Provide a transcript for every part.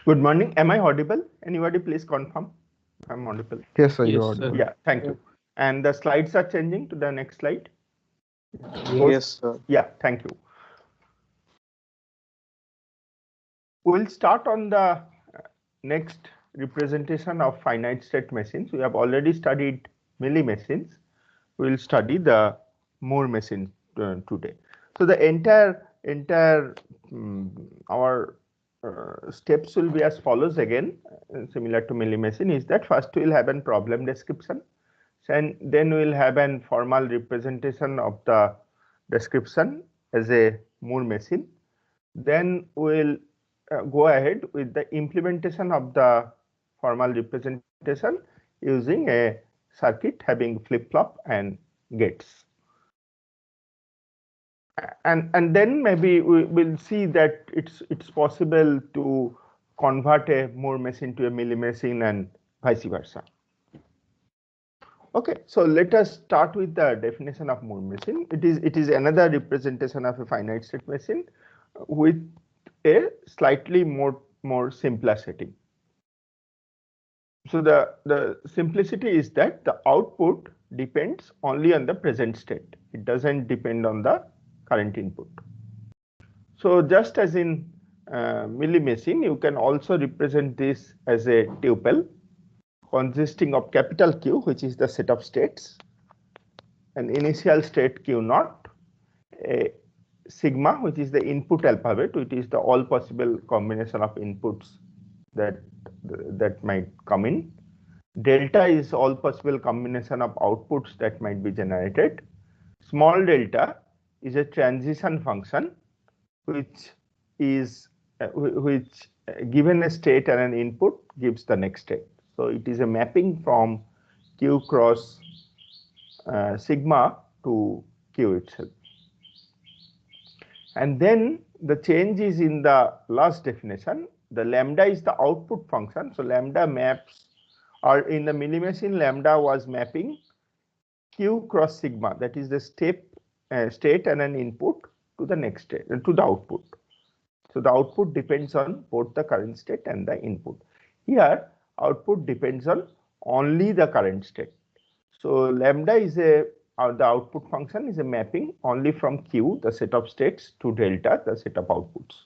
Good morning. Am I audible? Anybody please confirm I'm audible. Yes, sir, you Yes, are sir. audible. Yeah, thank you. And the slides are changing to the next slide. Yes, sir. Yeah, thank you. We'll start on the next representation of finite state machines. We have already studied Mealy machines. We'll study the Moore machine today. So the entire our steps will be as follows again, similar to Mealy machine, is that first we'll have a problem description, and then we'll have an formal representation of the description as a Moore machine. Then we'll go ahead with the implementation of the formal representation using a circuit having flip-flop and gates. And then maybe we will see that it's possible to convert a Moore machine to a Mealy machine and vice versa. Okay, so let us start with the definition of Moore machine. It is another representation of a finite state machine with a slightly more simpler setting. So the simplicity is that the output depends only on the present state. It doesn't depend on the current input. So just as in Mealy machine, you can also represent this as a tuple consisting of capital Q, which is the set of states, an initial state Q naught, a sigma, which is the input alphabet, which is the all possible combination of inputs that might come in. Delta is all possible combination of outputs that might be generated. Small delta is a transition function which is given a state and an input gives the next state. So it is a mapping from Q cross sigma to Q itself. And then the change is in the last definition. The lambda is the output function. So lambda maps, or in the Mealy machine, lambda was mapping Q cross sigma, that is the state and an input to the next state, to the output. So the output depends on both the current state and the input. Here, output depends on only the current state. So lambda is the output function is a mapping only from Q, the set of states, to delta, the set of outputs.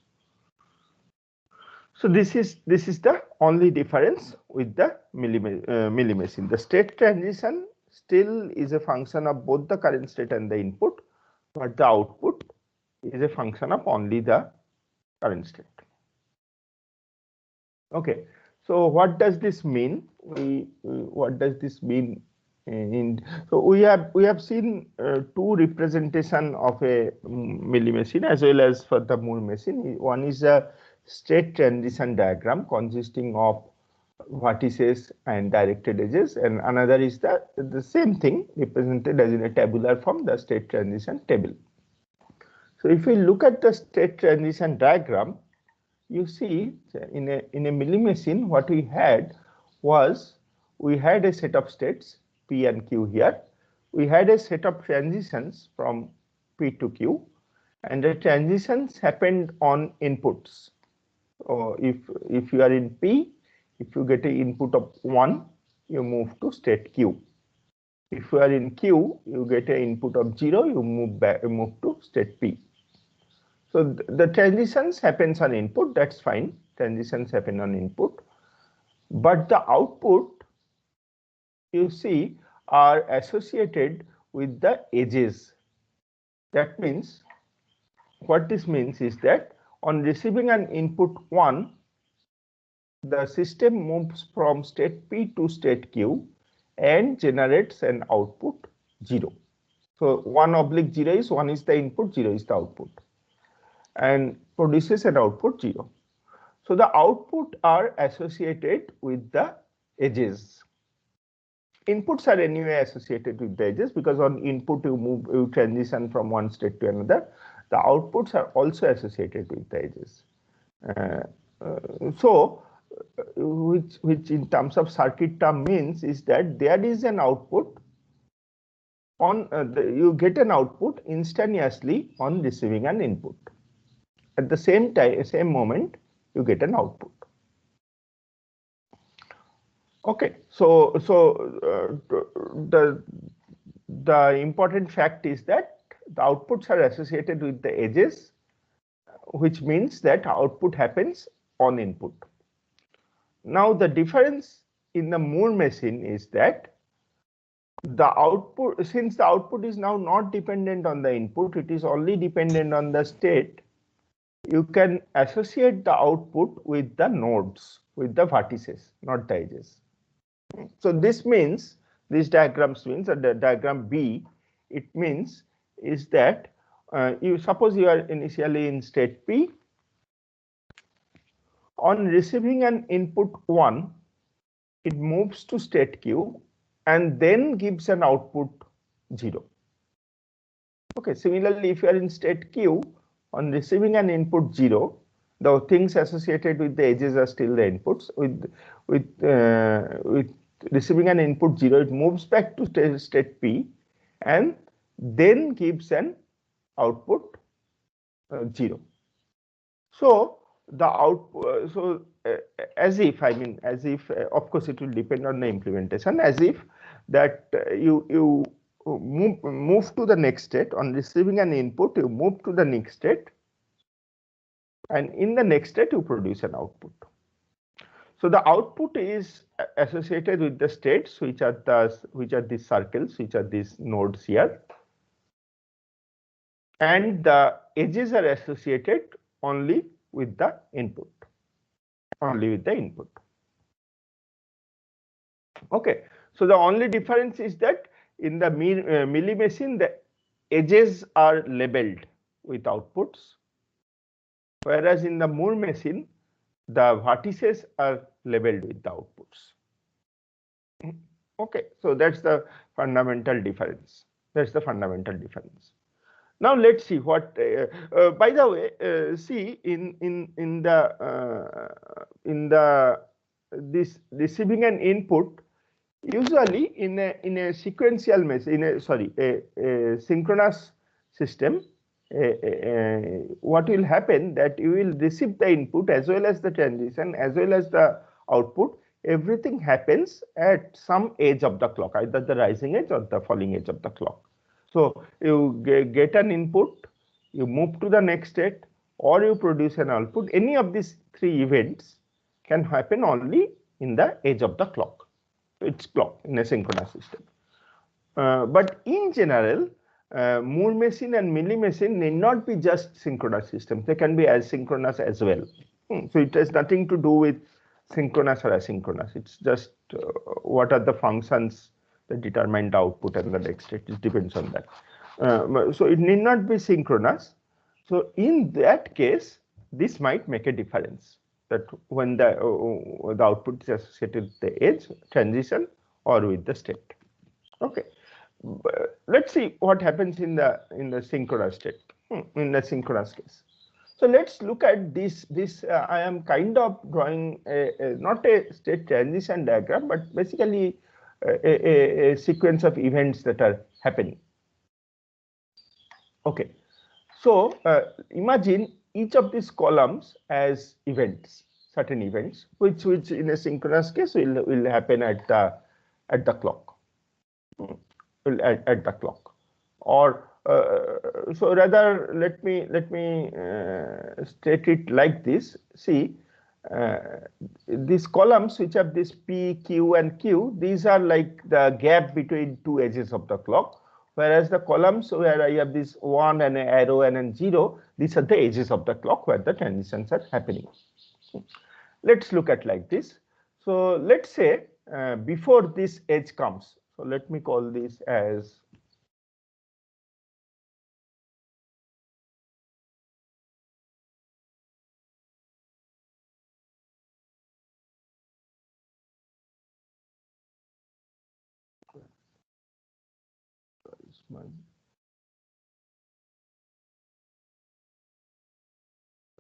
So this is the only difference with the Mealy machine. The state transition still is a function of both the current state and the input, but the output is a function of only the current state. Okay, so what does this mean? What does this mean? So we have seen two representation of a Mealy machine as well as for the Moore machine. One is a state transition diagram consisting of vertices and directed edges, and another is the same thing represented as in a tabular form, the state transition table. So if we look at the state transition diagram, you see in a Mealy machine what we had was we had a set of states P and Q here. We had a set of transitions from P to Q, and the transitions happened on inputs. If you are in P, if you get an input of 1, you move to state Q. If you are in Q, you get an input of 0, you move to state P. So the transitions happens on input, that's fine. Transitions happen on input, but the output, you see, are associated with the edges. That means, what this means is that on receiving an input 1, the system moves from state P to state Q and generates an output 0. So 1/0 is 1 is the input, 0 is the output, and produces an output 0. So the output are associated with the edges. Inputs are anyway associated with the edges because on input you transition from one state to another. The outputs are also associated with the edges. Which in terms of circuit term means is that there is an output on you get an output instantaneously on receiving an input. At the same time, same moment, you get an output. Okay, the important fact is that the outputs are associated with the edges, which means that output happens on input. Now the difference in the Moore machine is that the output, since the output is now not dependent on the input, it is only dependent on the state, you can associate the output with the nodes, with the vertices, not the edges. So this means, this diagrams means, the diagram B, it means is that you suppose you are initially in state P. On receiving an input 1, it moves to state Q and then gives an output 0. Okay, similarly, if you are in state Q, on receiving an input 0, the things associated with the edges are still the inputs. With receiving an input 0, it moves back to state P and then gives an output 0. So the output, as if, I mean, as if, of course, it will depend on the implementation, as if that you move to the next state. On receiving an input, you move to the next state, and in the next state, you produce an output. So the output is associated with the states, which are these circles, which are these nodes here, and the edges are associated only with the input. Only with the input. Okay, so the only difference is that in the Mealy machine, the edges are labeled with outputs, whereas in the Moore machine, the vertices are labeled with the outputs. Okay, so that's the fundamental difference. That's the fundamental difference. Now let's see what. By the way, see in the this receiving an input, usually in a sequential machine, a synchronous system, what will happen that you will receive the input as well as the transition as well as the output. Everything happens at some edge of the clock, either the rising edge or the falling edge of the clock. So you get an input, you move to the next state, or you produce an output. Any of these three events can happen only in the edge of the clock. It's clock in a synchronous system. But in general, Moore machine and Mealy machine need not be just synchronous systems. They can be asynchronous as well. So it has nothing to do with synchronous or asynchronous. It's just what are the functions that determine the output and the next state. It depends on that. So it need not be synchronous. So in that case, this might make a difference, that when the output is associated with the edge, transition, or with the state. Okay, let's see what happens in the synchronous state, in the synchronous case. So let's look at this. I am kind of drawing not a state transition diagram, but basically a sequence of events that are happening. Okay, so imagine each of these columns as events, certain events, which in a synchronous case will happen at the clock, at the clock, or so rather let me state it like this. See, these columns which have this P, Q, and Q, these are like the gap between two edges of the clock, whereas the columns where I have this 1 and an arrow and a 0, these are the edges of the clock where the transitions are happening. Let's look at like this. So let's say before this edge comes, so let me call this as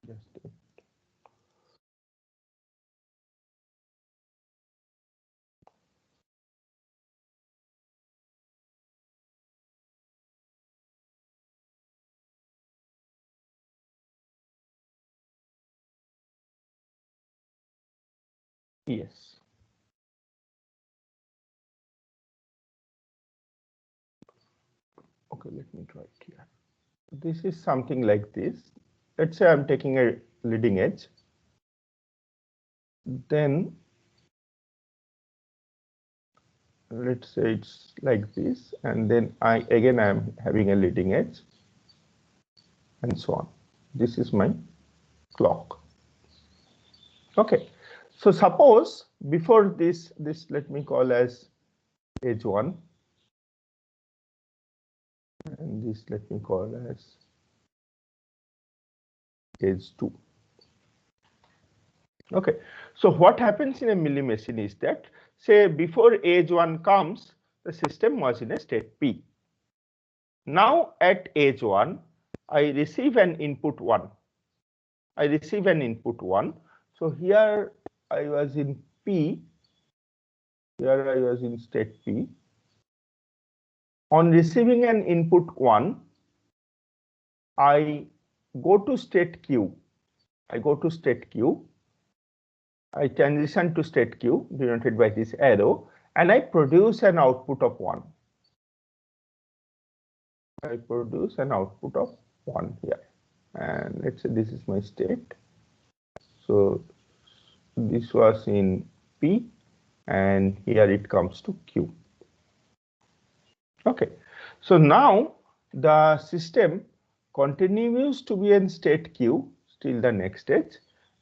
just yes. Okay, let me try it here. This is something like this. Let's say I'm taking a leading edge. Then let's say it's like this, and then I'm having a leading edge, and so on. This is my clock. Okay, so suppose before this let me call as edge 1, and this let me call as edge 2. Okay, so what happens in a milli machine is that, say before edge 1 comes, the system was in a state P. Now at edge 1, I receive an input 1. I receive an input 1. So here I was in P. Here I was in state P. On receiving an input 1, I go to state Q. I go to state Q. I transition to state Q denoted by this arrow, and I produce an output of 1. I produce an output of 1 here. And let's say this is my state. So this was in P, and here it comes to Q. Okay, so now the system continues to be in state Q, still the next stage.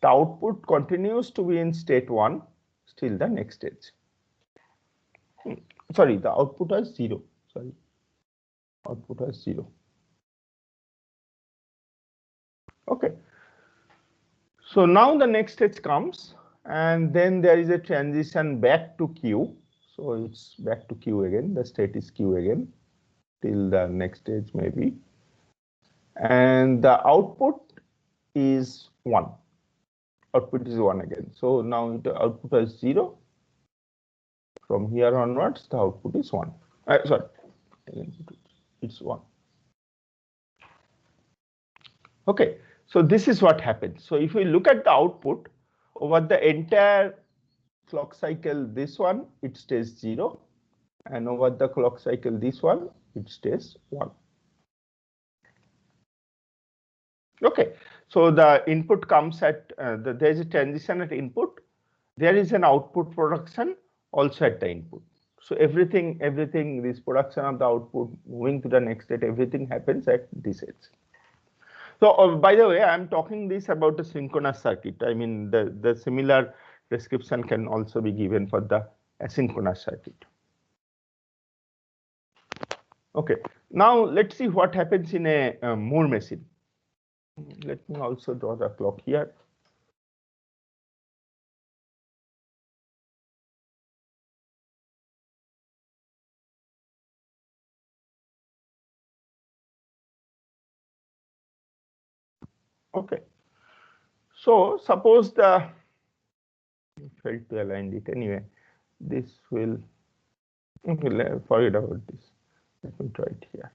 The output continues to be in state 1, still the next stage. Sorry, the output was 0. Sorry, output was 0. Okay, so now the next stage comes, and then there is a transition back to Q. So it's back to Q again, the state is Q again, till the next stage maybe. And the output is 1. Output is 1 again. So now the output is 0. From here onwards, the output is 1. Sorry, it's 1. Okay, so this is what happens. So if we look at the output over the entire clock cycle, this one, it stays 0. And over the clock cycle, this one, it stays 1. Okay, so the input comes at, there is a transition at input. There is an output production also at the input. So everything, this production of the output moving to the next state, everything happens at this edge. So by the way, I'm talking this about a synchronous circuit. I mean, the similar description can also be given for the asynchronous circuit. Okay, now let's see what happens in a Moore machine. Let me also draw the clock here. Okay, so suppose the failed to align it anyway. This will, okay, forget about this. Let me try it here.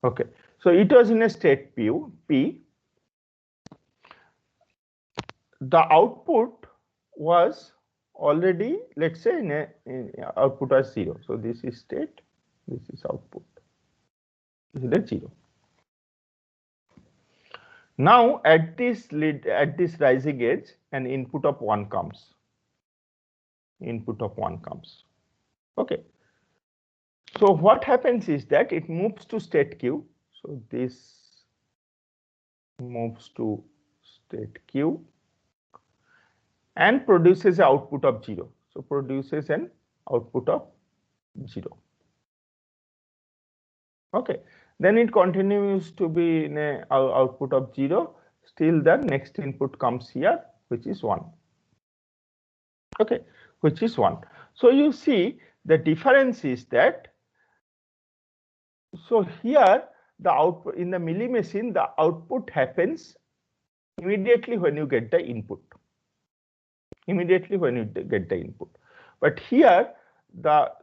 Okay, so it was in a state P. The output was already, let's say, in output was 0. So this is state, this is output. This is the 0. Now at this rising edge, an input of 1 comes. Input of 1 comes. Okay. So what happens is that it moves to state Q. So this moves to state Q and produces an output of 0. So produces an output of 0. Okay. Then it continues to be in a output of 0. Still the next input comes here, which is 1. Okay, which is 1. So you see the difference is that, so here the output in the milli machine, the output happens immediately when you get the input. Immediately when you get the input. But here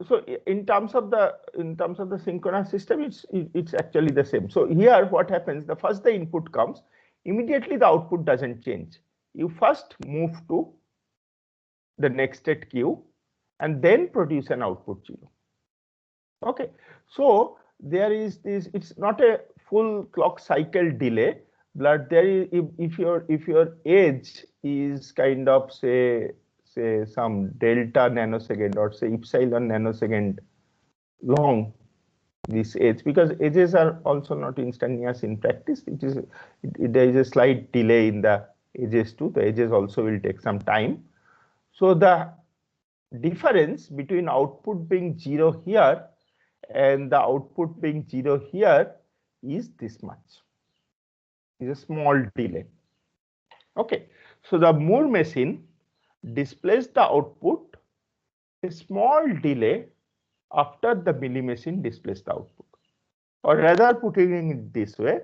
so in terms of the synchronous system, it's actually the same. So here what happens, the first the input comes, immediately the output doesn't change. you first move to the next state Q and then produce an output 0. Okay, so there is this, it's not a full clock cycle delay, but there is, if your edge is kind of say some delta nanosecond or say epsilon nanosecond long, this edge, because edges are also not instantaneous in practice, there is a slight delay in the edges too. The edges also will take some time. So the difference between output being 0 here and the output being 0 here is this much, is a small delay. Okay, so the Moore machine displays the output a small delay after the Mealy machine displays the output. Or rather, putting it this way,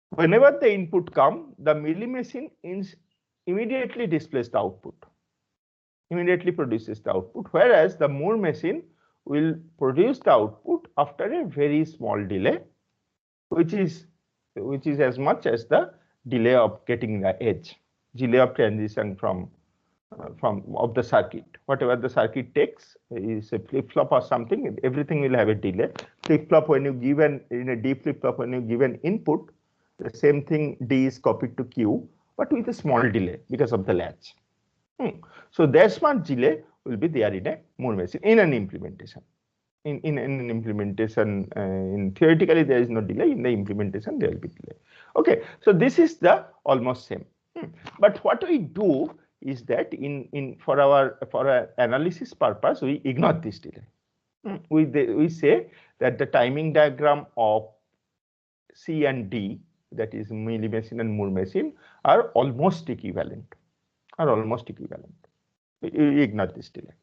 whenever the input comes, the Mealy machine immediately displays the output, immediately produces the output, whereas the Moore machine will produce the output after a very small delay, which is as much as the delay of getting the edge, delay of transition from of the circuit. Whatever the circuit takes is a flip flop or something, everything will have a delay. Flip flop, when you give in a D flip flop, when you give an input, the same thing D is copied to Q, but with a small delay because of the latch. So that much delay will be there in a Moore machine in an implementation. In an implementation, in theoretically there is no delay. In the implementation there will be delay. Okay, so this is the almost same. But what we do is that for our analysis purpose, we ignore this delay. We say that the timing diagram of C and D, that is Mealy machine and Moore machine, are almost equivalent. We ignore this delay.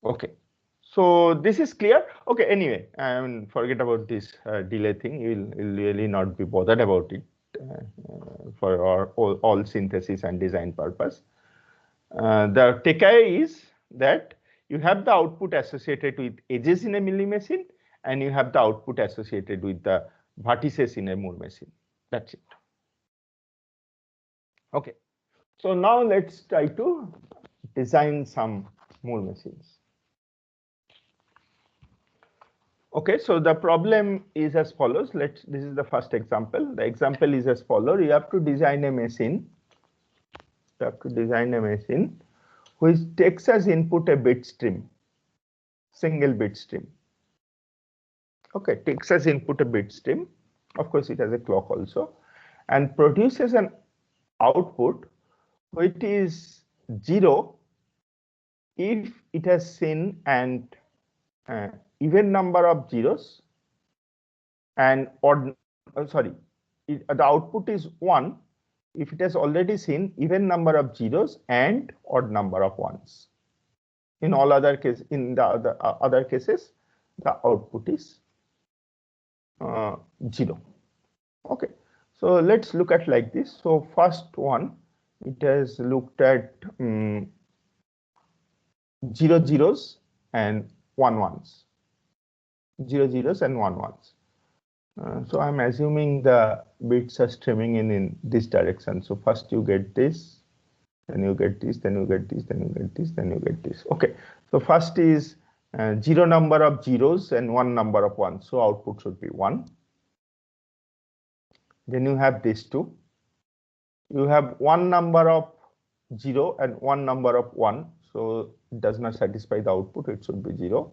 Okay, so this is clear. Okay, anyway, forget about this delay thing. You'll really not be bothered about it for our all synthesis and design purpose. The takeaway is that you have the output associated with edges in a Mealy machine, and you have the output associated with the vertices in a Moore machine. That's it. Okay, so now let's try to design some Moore machines. Okay, so the problem is as follows. This is the first example. The example is as follows. You have to design a machine. Which takes as input a bit stream, single bit stream. Okay, takes as input a bit stream. Of course, it has a clock also, and produces an output which is 0 if it has seen an even number of zeros and odd. The output is 1 if it has already seen even number of zeros and odd number of ones. In all other cases, in the other cases, the output is 0. Okay, so let's look at like this. So first one, it has looked at 0 zeros and 1 ones. 0 zeros and 1 ones. So I'm assuming the bits are streaming in this direction. So first you get this, then you get this, then you get this, then you get this, then you get this. Okay, so first is 0 number of zeros and 1 number of ones. So output should be 1. Then you have this two. You have 1 number of 0 and 1 number of 1. So it does not satisfy the output. It should be 0.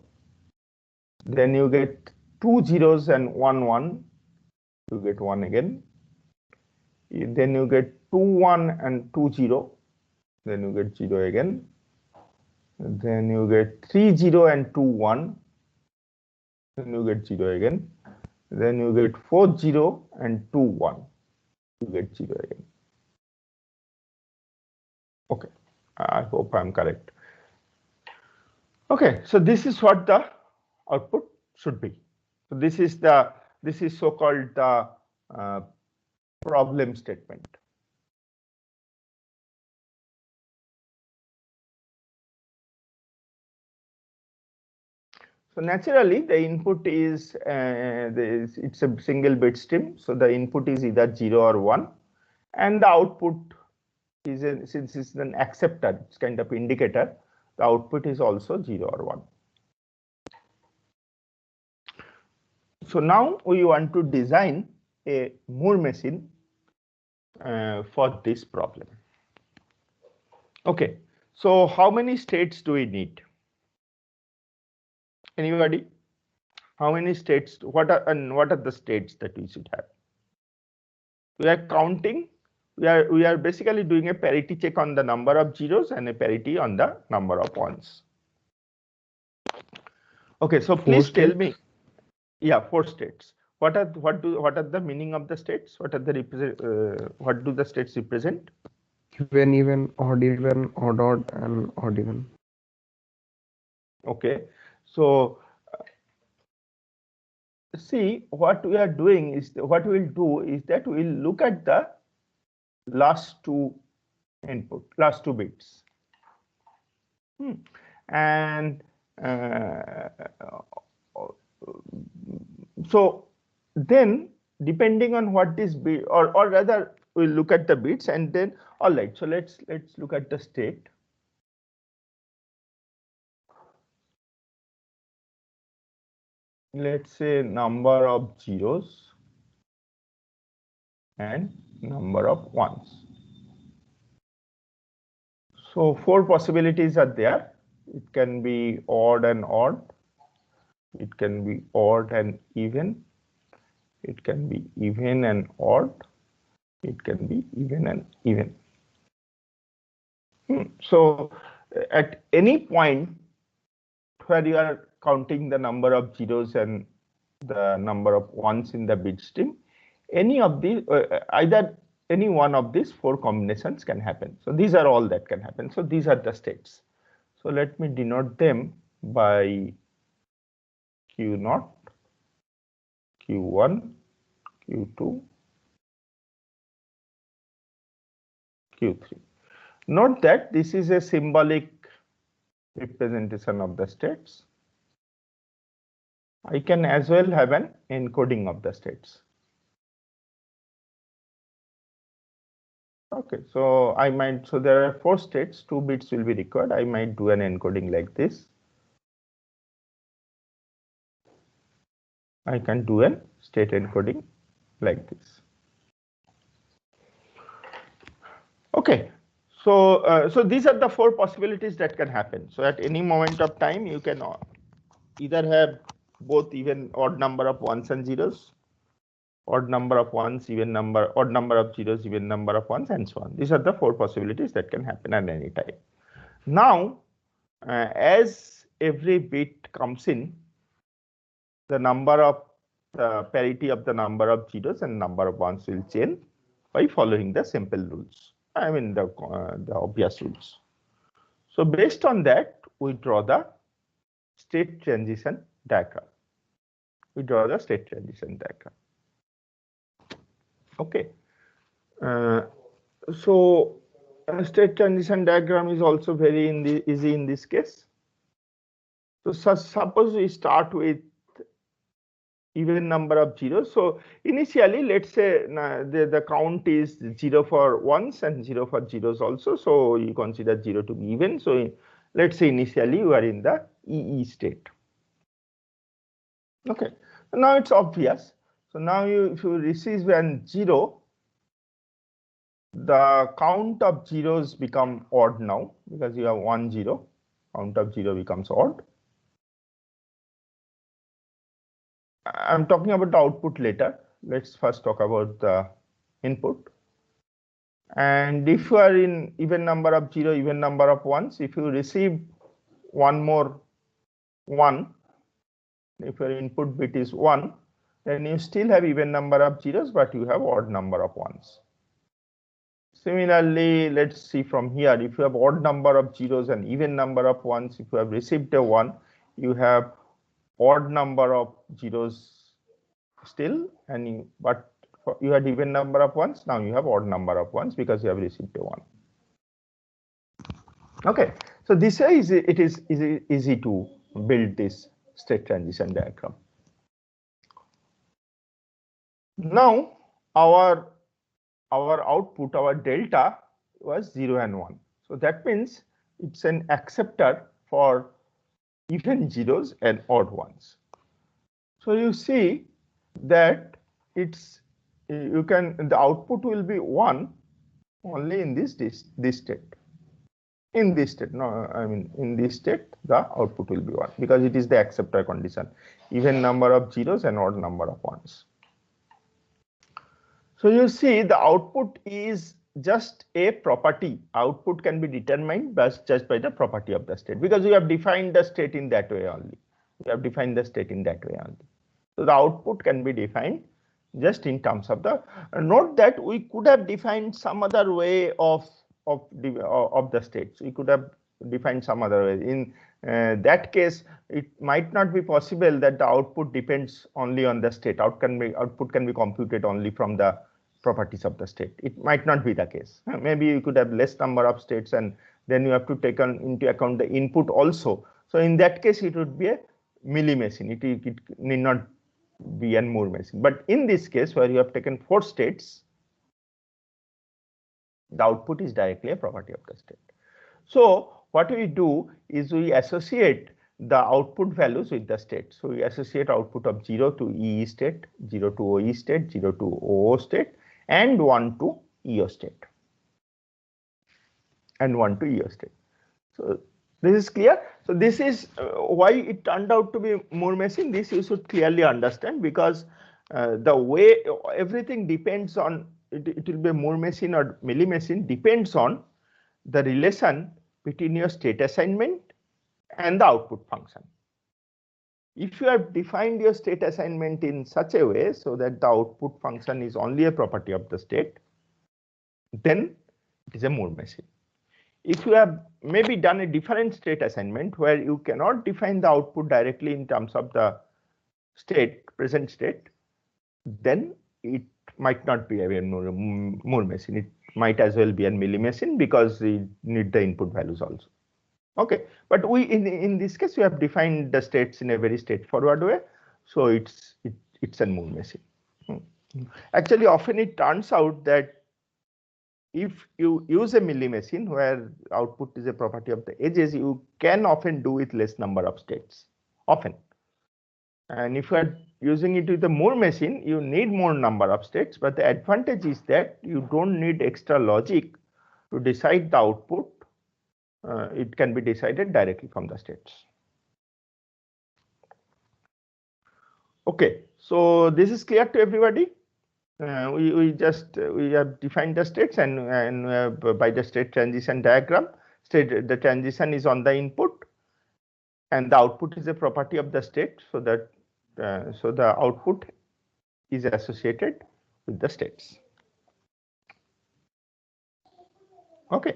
Then you get 2 zeros and 1 1. You get 1 again. Then you get 2 1 and 2 0. Then you get 0 again. Then you get 3 0 and 2 1. Then you get 0 again. Then you get 4 0 and 2 1. You get 0 again. Okay, I hope I'm correct. Okay, so this is what the output should be. So this is so-called the problem statement. So naturally, the input is it's a single bit stream. So the input is either 0 or 1, and the output is since it's an acceptor, it's kind of indicator. The output is also 0 or 1. So now we want to design a Moore machine for this problem. Okay, so how many states do we need? Anybody? How many states? What are the states that we should have? We are counting. We are basically doing a parity check on the number of zeros and a parity on the number of ones. Okay, so please tell me. Yeah, 4 states. What are the meaning of the states? What do the states represent? Even, odd even, odd, and odd even. Okay, so see, what we are doing is what we will do is that we will look at the last two bits, and so then depending on what this bit, or rather we'll look at the bits, and then all right, so let's look at the state. Let's say number of zeros and number of ones. So 4 possibilities are there. It can be odd and odd. It can be odd and even. It can be even and odd. It can be even and even. So at any point where you are counting the number of zeros and the number of ones in the bit stream, any of these, either any one of these 4 combinations can happen. So these are all that can happen. So these are the states. So let me denote them by Q0, Q1, Q2, Q3. Note that this is a symbolic representation of the states. I can as well have an encoding of the states. Okay, so so there are 4 states, 2 bits will be required. I might do an encoding like this. I can do a state encoding like this. Okay, so so these are the 4 possibilities that can happen. So at any moment of time, you can either have both even odd number of ones and zeros, odd number of ones, even number, odd number of zeros, even number of ones, and so on. These are the 4 possibilities that can happen at any time. Now, as every bit comes in, the number of parity of the number of zeros and number of ones will change by following the simple rules. I mean the obvious rules. So based on that, we draw the state transition diagram. We draw the state transition diagram. Okay. So state transition diagram is also very easy in this case. So suppose we start with even number of zeros. So initially, let's say the count is 0 for ones and 0 for zeros also. So you consider 0 to be even. So let's say initially you are in the EE state. Okay, so now it's obvious. So now if you receive an 0, the count of zeros become odd now because you have 1 0. Count of 0 becomes odd. I'm talking about the output later. Let's first talk about the input. And if you are in even number of 0, even number of ones, if you receive one more 1, if your input bit is 1, then you still have even number of zeros, but you have odd number of ones. Similarly, let's see from here, if you have odd number of zeros and even number of ones, if you have received a 1, you have odd number of zeros still, and but you had even number of ones, now you have odd number of ones because you have received a 1. Okay, so this way it is easy to build this state transition diagram. Now our output, our delta was 0 and 1. So that means it's an acceptor for even zeros and odd ones. So you see that it's the output will be 1 only in this state. In this state, no, I mean in this state the output will be 1 because it is the acceptor condition, even number of zeros and odd number of ones. So you see the output is just a property. Output can be determined just by the property of the state because we have defined the state in that way only. We have defined the state in that way only. So the output can be defined just in terms of the. Note that we could have defined some other way of the states. We could have defined some other way. In that case, it might not be possible that the output depends only on the state. Output can be computed only from the properties of the state. It might not be the case. Maybe you could have less number of states, and then you have to take into account the input also. So in that case, it would be a Mealy machine. It need not be a Moore machine. But in this case, where you have taken 4 states, the output is directly a property of the state. So what we do is we associate the output values with the state. So we associate output of 0 to EE state, 0 to OE state, 0 to OO state, and 1 to EO state, and 1 to EO state. So this is clear. So this is why it turned out to be Moore machine. This you should clearly understand, because the way everything depends on it will be a Moore machine or Mealy machine depends on the relation between your state assignment and the output function. If you have defined your state assignment in such a way so that the output function is only a property of the state, then it is a Moore machine. If you have maybe done a different state assignment where you cannot define the output directly in terms of the state, present state, then it might not be a Moore machine. It might as well be a Mealy machine because we need the input values also. Okay, but we in this case we have defined the states in a very straightforward way, so it's a Moore machine. Actually, often it turns out that if you use a Mealy machine where output is a property of the edges, you can often do with less number of states, often. And if you are using it with a Moore machine, you need more number of states, but the advantage is that you don't need extra logic to decide the output. It can be decided directly from the states. Okay, so this is clear to everybody. We have defined the states, and by the state transition diagram, the transition is on the input, and the output is a property of the state, so that so the output is associated with the states. Okay.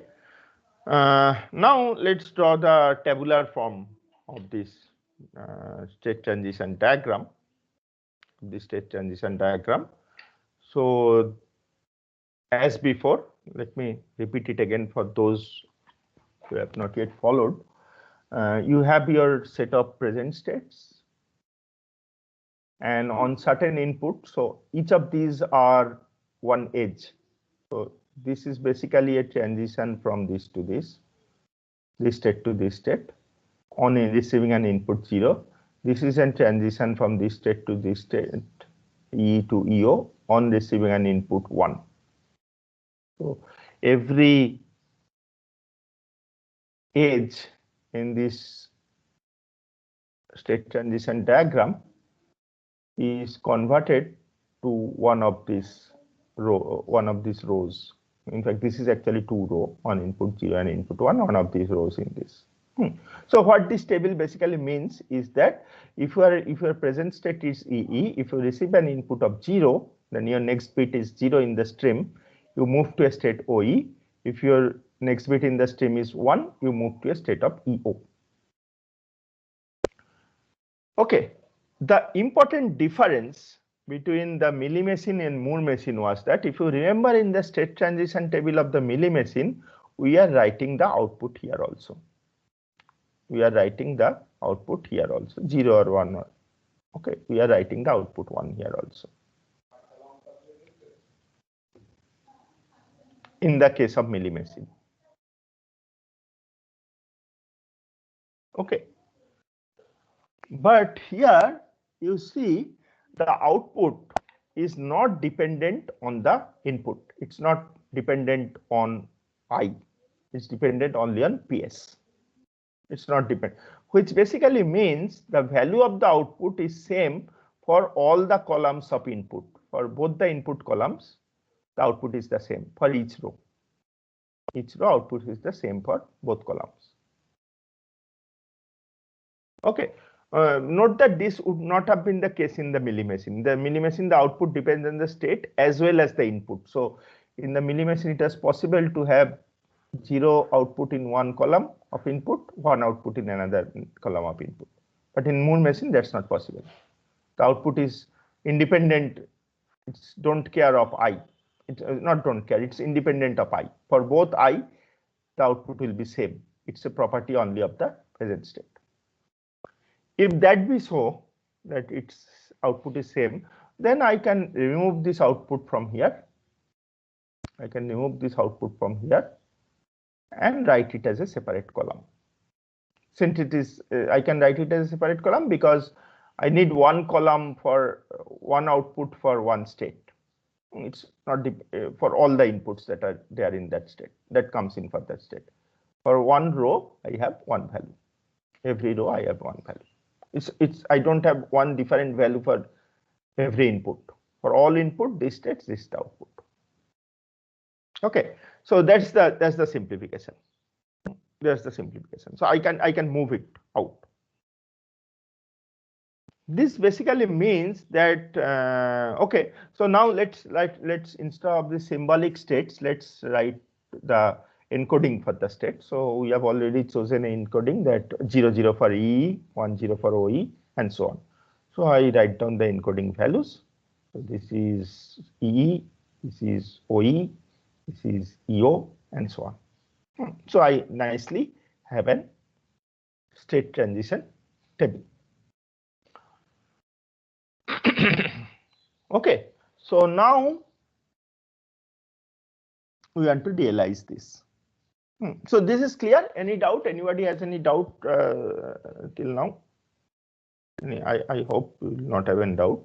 Now let's draw the tabular form of this state transition diagram. So as before, let me repeat it again for those who have not yet followed. You have your set of present states, and on certain input, so each of these are one edge. So this is basically a transition from this to this state to this state on receiving an input 0. This is a transition from this state to this state, E to EO, on receiving an input 1. So every edge in this state transition diagram is converted to one of these rows. In fact, this is actually 2 rows, on input 0 and input 1, one of these rows in this. So what this table basically means is that if your present state is EE, if you receive an input of 0, then your next bit is 0 in the stream, you move to a state OE. If your next bit in the stream is 1, you move to a state of EO. Okay, the important difference between the Mealy machine and Moore machine was that if you remember in the state transition table of the Mealy machine, we are writing the output here also. We are writing the output here also, 0 or 1. Okay, we are writing the output 1 here also. In the case of Mealy machine. Okay. But here you see the output is not dependent on the input. It's not dependent on I. It's dependent only on PS. It's not dependent, which basically means the value of the output is same for all the columns of input. For both the input columns, the output is the same for each row. Each row output is the same for both columns. Okay. Note that this would not have been the case in the Mealy machine. The Mealy machine, the output depends on the state as well as the input. So in the Mealy machine, it is possible to have 0 output in one column of input, 1 output in another column of input. But in Moore machine, that's not possible. The output is independent. It's don't care of I. It's not don't care. It's independent of I. For both I, the output will be same. It's a property only of the present state. If that be so, that its output is same, then I can remove this output from here. I can remove this output from here and write it as a separate column. Since it is, I can write it as a separate column because I need one column for one output for one state. It's not for all the inputs that are there in that state, that comes in for that state. For one row, I have one value. Every row, I have one value. I don't have one different value for every input. For all input, this states, this is the output. Okay, so that's the simplification. That's the simplification. So I can move it out. This basically means that okay. So now let's instead of the symbolic states, let's write the encoding for the state. So we have already chosen an encoding that 00 for EE, 10 for OE, and so on. So I write down the encoding values. So this is EE, this is OE, this is EO, and so on. So I nicely have an state transition table. Okay, so now we want to realize this. So this is clear. Any doubt? Anybody has any doubt till now? I hope you will not have any doubt.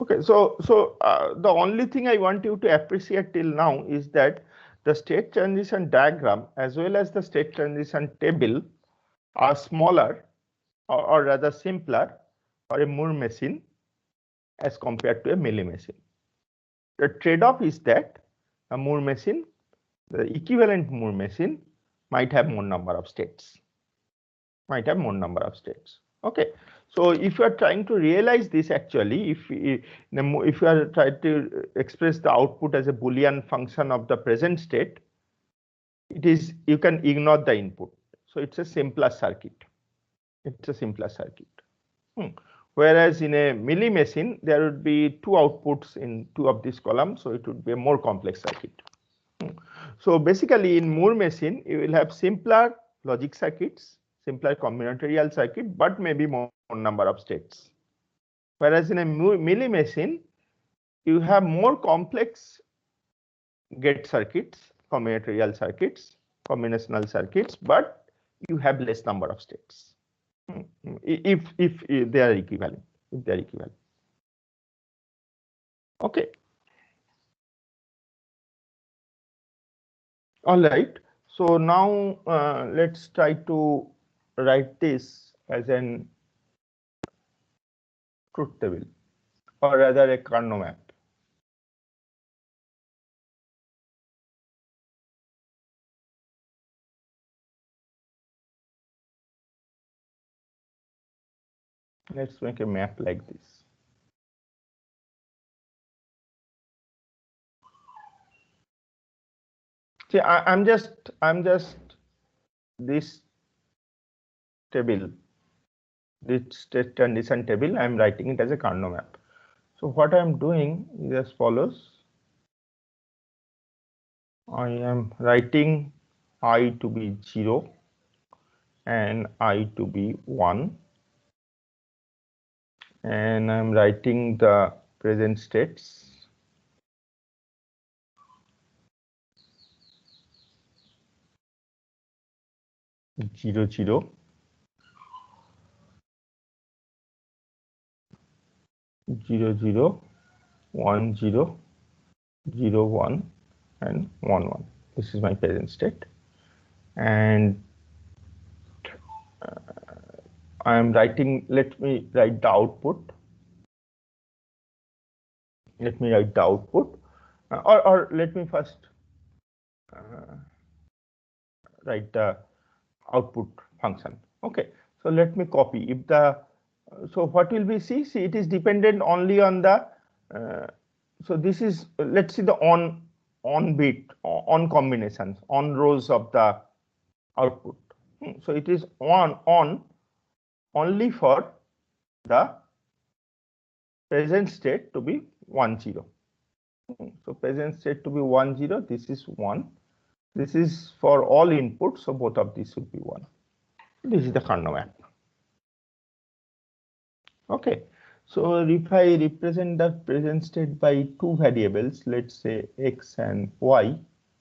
Okay, so the only thing I want you to appreciate till now is that the state transition diagram as well as the state transition table are smaller or rather simpler for a Moore machine as compared to a Mealy machine. The trade-off is that a Moore machine, the equivalent Moore machine, might have more number of states. Okay, so if you are trying to realize this, actually, if you are trying to express the output as a Boolean function of the present state, it is, you can ignore the input. So it's a simpler circuit. Whereas in a Mealy machine, there would be 2 outputs in 2 of these columns, so it would be a more complex circuit. So basically, in Moore machine, you will have simpler logic circuits, simpler combinatorial circuit, but maybe more number of states. Whereas in a Mealy machine, you have more complex gate circuits, combinatorial circuits, combinational circuits, but you have less number of states. If they are equivalent, Okay. All right. So now let's try to write this as an truth table, or rather a Carnot map. Let's make a map like this. See, I'm just this table, this state transition table, I'm writing it as a Carnot map. So what I'm doing is as follows. I am writing I to be 0, and I to be 1, and I'm writing the present states. 0, 0, 0, 0, 1, 0, 0, 1, and 1, 1. This is my present state, and I am writing. Let me write the output. Let me write the output, or let me first write the output function. Okay, so let me copy. If the so what will we see? See, it is dependent only on the. So this is, let's see the on bit, on combinations, on rows of the output. So it is on only for the present state to be 1, 0. So present state to be 1, 0. This is 1. This is for all inputs, so both of these should be 1. This is the Karnaugh map. Okay, so if I represent the present state by two variables, let's say x and y,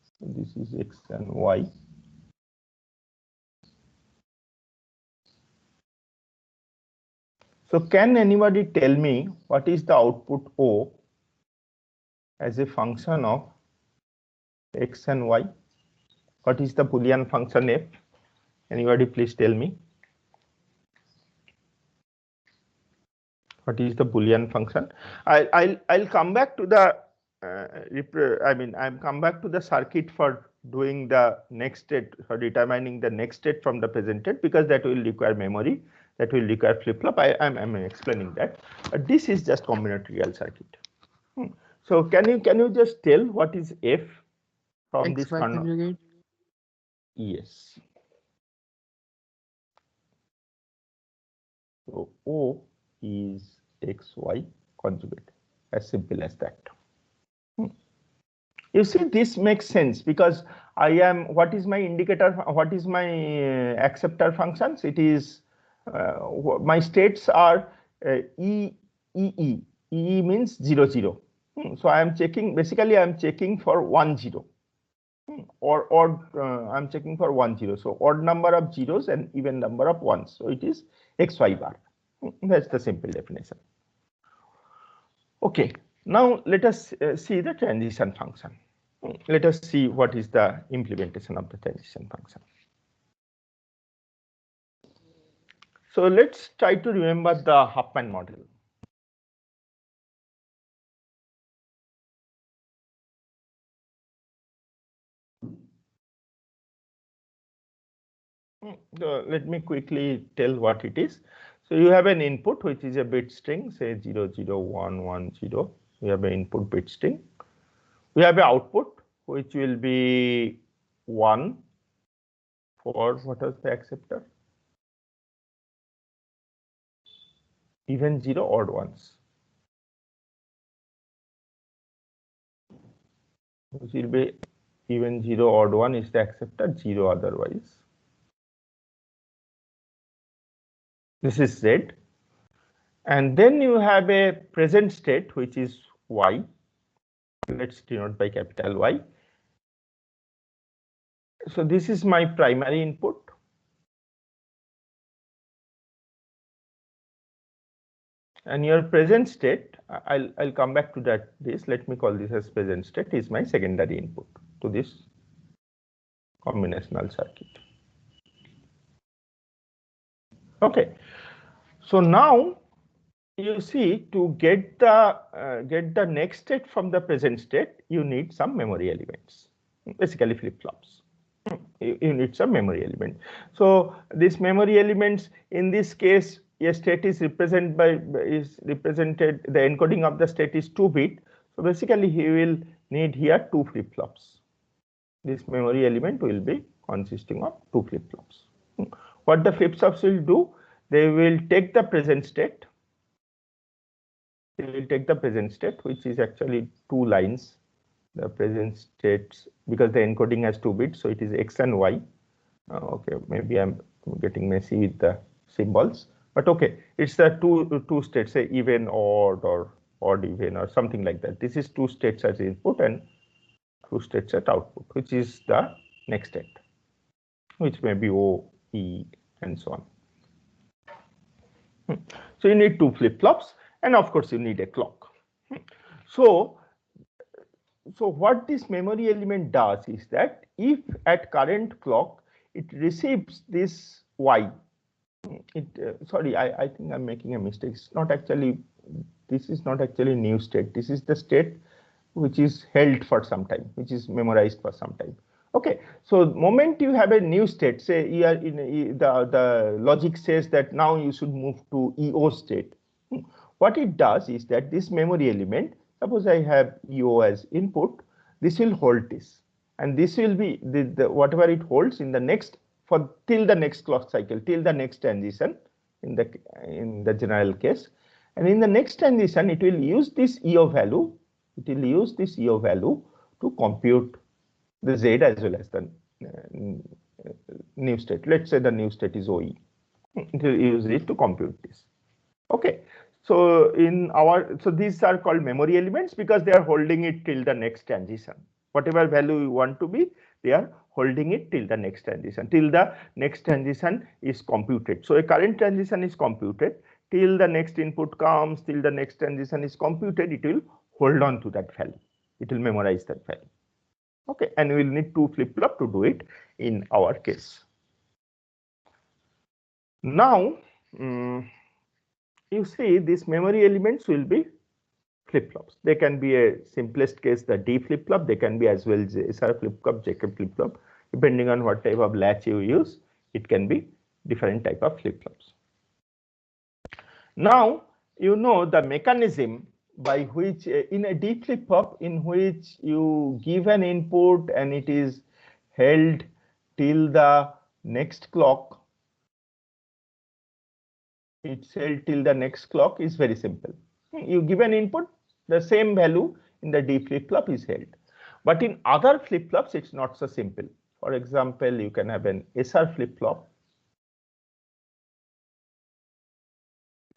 so this is x and y. So can anybody tell me what is the output O as a function of x and y? What is the Boolean function f? Anybody please tell me. What is the Boolean function? I'll come back to the I'll come back to the circuit for doing the next state, for determining the next state from the present state, because that will require memory, that will require flip-flop. I'm explaining that. But this is just combinatorial circuit. So can you just tell what is f from this XY conjugate. Yes. So O is XY conjugate, as simple as that. You see, this makes sense because I am, what is my indicator, what is my acceptor functions? It is, my states are E. E means 0, 0. So I am checking, basically I am checking for 1, 0. Or I'm checking for 1, 0. So odd number of zeros and even number of ones. So it is XY bar. That's the simple definition. Okay, now let us see the transition function. Let us see what is the implementation of the transition function. So let's try to remember the Huffman model. So let me quickly tell what it is. So you have an input which is a bit string, say 0, 0, 1, 1, 0. We have an input bit string. We have an output which will be 1 for what is the acceptor? Even 0, odd ones. Which will be even 0, odd 1 is the acceptor, 0 otherwise. This is Z. And then you have a present state which is Y. Let's denote by capital Y. So this is my primary input. And your present state, I'll come back to that. Let me call this as present state, is my secondary input to this combinational circuit. Okay, so now you see, to get the next state from the present state, you need some memory elements, basically flip-flops. You need some memory element. So these memory elements, in this case, a state is represented the encoding of the state is 2-bit. So basically he will need here 2 flip-flops. This memory element will be consisting of 2 flip-flops. What the flip-flops will do, they will take the present state. They will take the present state, which is actually 2 lines. The present states, because the encoding has 2 bits, so it is X and Y. Okay, maybe I'm getting messy with the symbols, but okay, it's the two states, say even, odd, or odd even, or something like that. This is two states as input and two states at output, which is the next state, which may be O, E, and so on. So you need two flip-flops, and of course you need a clock. So what this memory element does is that if at current clock it receives this Y, sorry, I think I'm making a mistake. It's not actually, this is not actually new state. This is the state which is held for some time, which is memorized for some time. Okay, so moment you have a new state, say you are in the logic says that now you should move to EO state. What it does is that this memory element, suppose I have EO as input, this will hold this, and this will be whatever it holds in the next, for till the next clock cycle, till the next transition in the general case. And in the next transition, it will use this EO value. It will use this EO value to compute the Z as well as the new state. Let's say the new state is OE. It will use it to compute this. Okay. So so these are called memory elements because they are holding it till the next transition. Whatever value you want to be, they are holding it till the next transition, till the next transition is computed. So a current transition is computed, till the next input comes, till the next transition is computed, it will hold on to that value. It will memorize that value. Okay, and we will need two flip-flop to do it in our case. Now, you see these memory elements will be flip-flops. They can be a simplest case, the D flip-flop. They can be as well SR flip-flop, JK flip-flop. Depending on what type of latch you use, it can be different type of flip-flops. Now, you know the mechanism by which in a D flip-flop in which you give an input and it is held till the next clock, it's held till the next clock is very simple. You give an input, the same value in the D flip-flop is held. But in other flip-flops, it's not so simple. For example, you can have an SR flip-flop.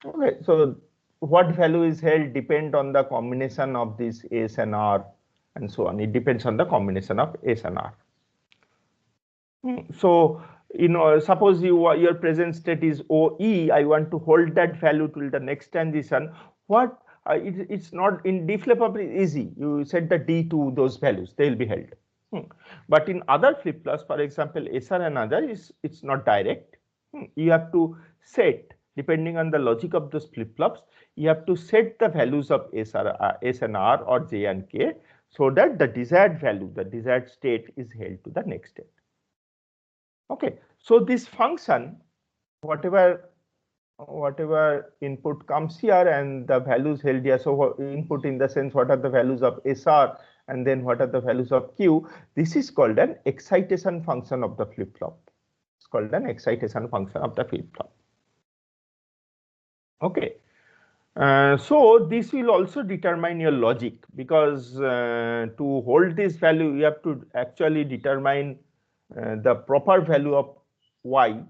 Okay, so what value is held depend on the combination of this S and R and so on. It depends on the combination of S and R. So, you know, suppose your present state is OE, I want to hold that value till the next transition. What it's not in D flip-flop easy. You set the D to those values, they will be held. But in other flip-flops, for example, SR and other, it's not direct. You have to set, depending on the logic of those flip-flops, you have to set the values of S and R or J and K so that the desired value, the desired state is held to the next state. Okay, so this function, whatever input comes here and the values held here, so input in the sense what are the values of SR and then what are the values of Q, this is called an excitation function of the flip-flop. It's called an excitation function of the flip-flop. Okay, so this will also determine your logic because to hold this value, you have to actually determine the proper value of Y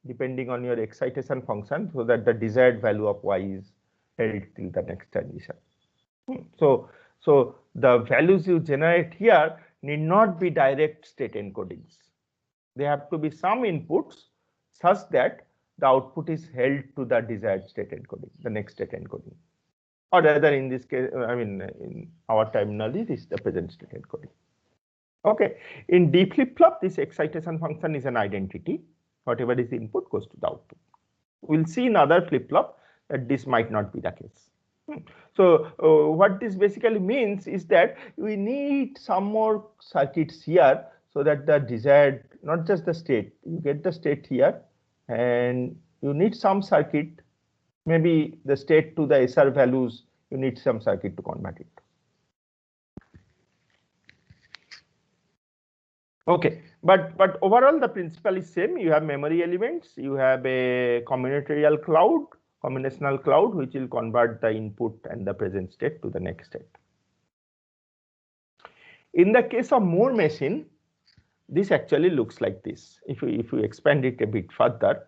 depending on your excitation function so that the desired value of Y is held till the next transition. So the values you generate here need not be direct state encodings. They have to be some inputs such that the output is held to the desired state encoding, the next state encoding. Or rather in this case, I mean, in our terminology, this is the present state encoding. Okay, in D flip-flop, this excitation function is an identity. Whatever is the input goes to the output. We'll see in other flip-flop that this might not be the case. So what this basically means is that we need some more circuits here so that the desired, not just the state, you get the state here and you need some circuit, maybe the state to the SR values, you need some circuit to convert it. Okay, but overall the principle is same. You have memory elements, you have a combinatorial combinational cloud, which will convert the input and the present state to the next state. In the case of Moore machine, this actually looks like this. If you expand it a bit further,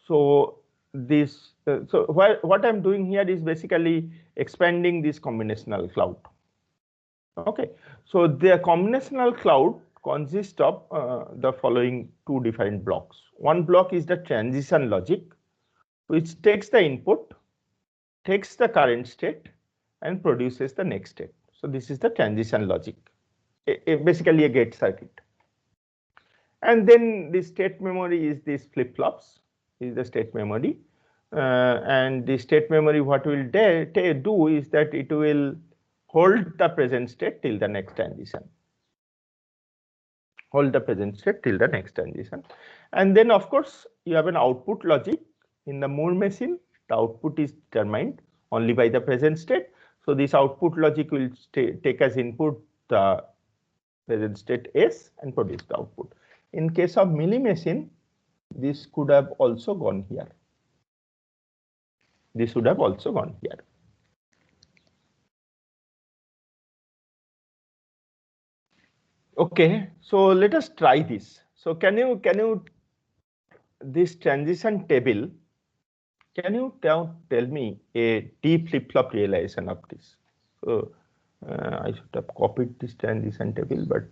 so this what I'm doing here is basically expanding this combinational cloud. Okay, so the combinational cloud consists of the following two different blocks. One block is the transition logic, which takes the input, takes the current state, and produces the next state. So this is the transition logic, basically a gate circuit. And then the state memory is these flip-flops, is the state memory. And the state memory, what will do is that it will hold the present state till the next transition. Hold the present state till the next transition. And then, of course, you have an output logic. In the Moore machine, the output is determined only by the present state. So this output logic will take as input the present state S and produce the output. In case of Mealy machine, this could have also gone here. This would have also gone here. Okay, so let us try this. So can you this transition table, can you tell me a D flip-flop realization of this? So I should have copied this transition table, but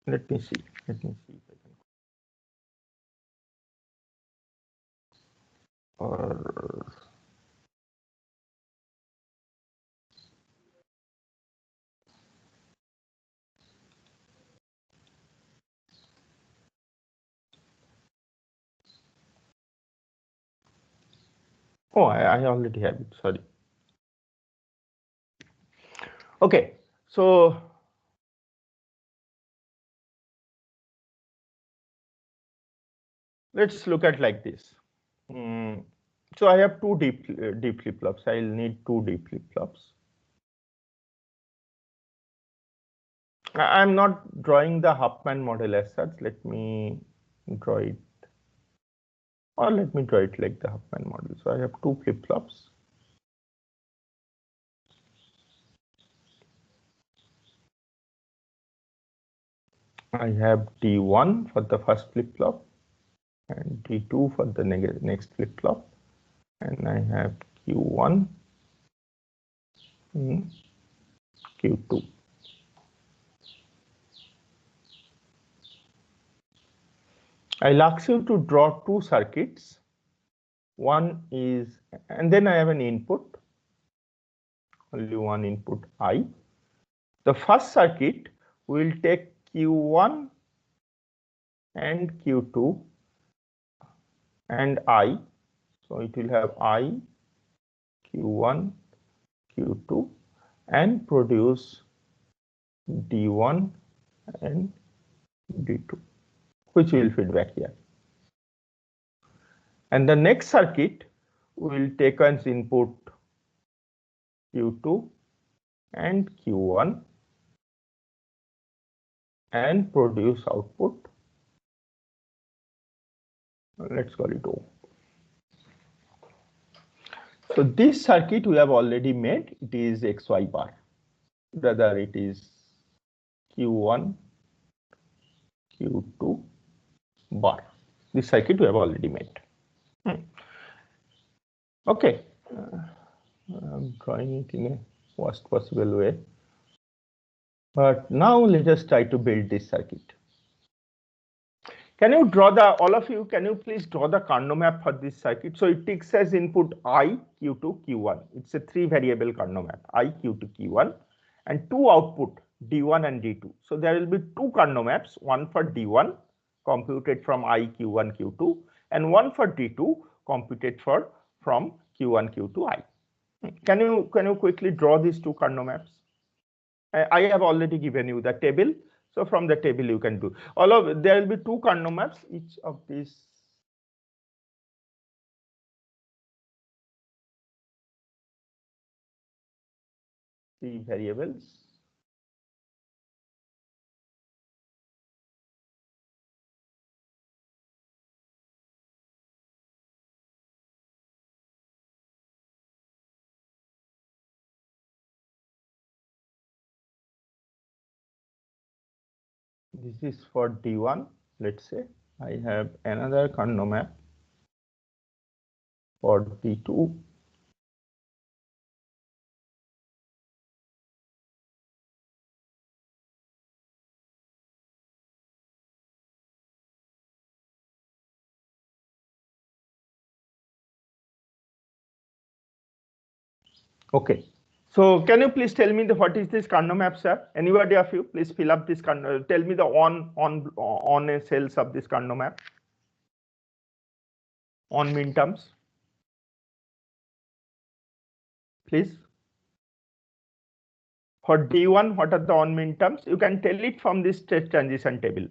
let me see. Let me see if I can. Or oh, I already have it. Sorry. Okay, so let's look at like this. So I have two D flip-flops. I'll need two D flip-flops. I'm not drawing the Huffman model as such. Let me draw it, or let me draw it like the Huffman model. So I have two flip-flops. I have D1 for the first flip-flop and D2 for the next flip-flop, and I have Q1, Q2. I'll ask you to draw two circuits. One is, and then I have an input, only one input I. The first circuit will take Q1 and Q2 and I. So it will have I, Q1, Q2, and produce D1 and D2, which will feed back here. And the next circuit will take as input Q2 and Q1 and produce output. Let's call it O. So this circuit we have already made. It is XY bar. Rather, it is Q1, Q2 bar. This circuit we have already made. Okay, I'm drawing it in a worst possible way. But now let us try to build this circuit. Can you draw the, all of you, can you please draw the Carnot map for this circuit? So it takes as input I, Q2, Q1. It's a 3 variable Carnot map, I, Q2, Q1, and two output, D1 and D2. So there will be two Carnot maps, one for D1 computed from I, Q1, Q2, and one for D2 computed from Q1, Q2, I. Can you quickly draw these two Carnot maps? I have already given you the table. So from the table you can do all of, there will be two Carnot maps, each of these three variables. This is for D1. Let's say I have another Karnaugh map for D2. Okay. So can you please tell me what is this Karnaugh map, sir? Anybody of you, please fill up this Karnaugh. Tell me the on a cells of this Karnaugh map. On min terms, please. For D1, what are the on min terms? You can tell it from this state transition table.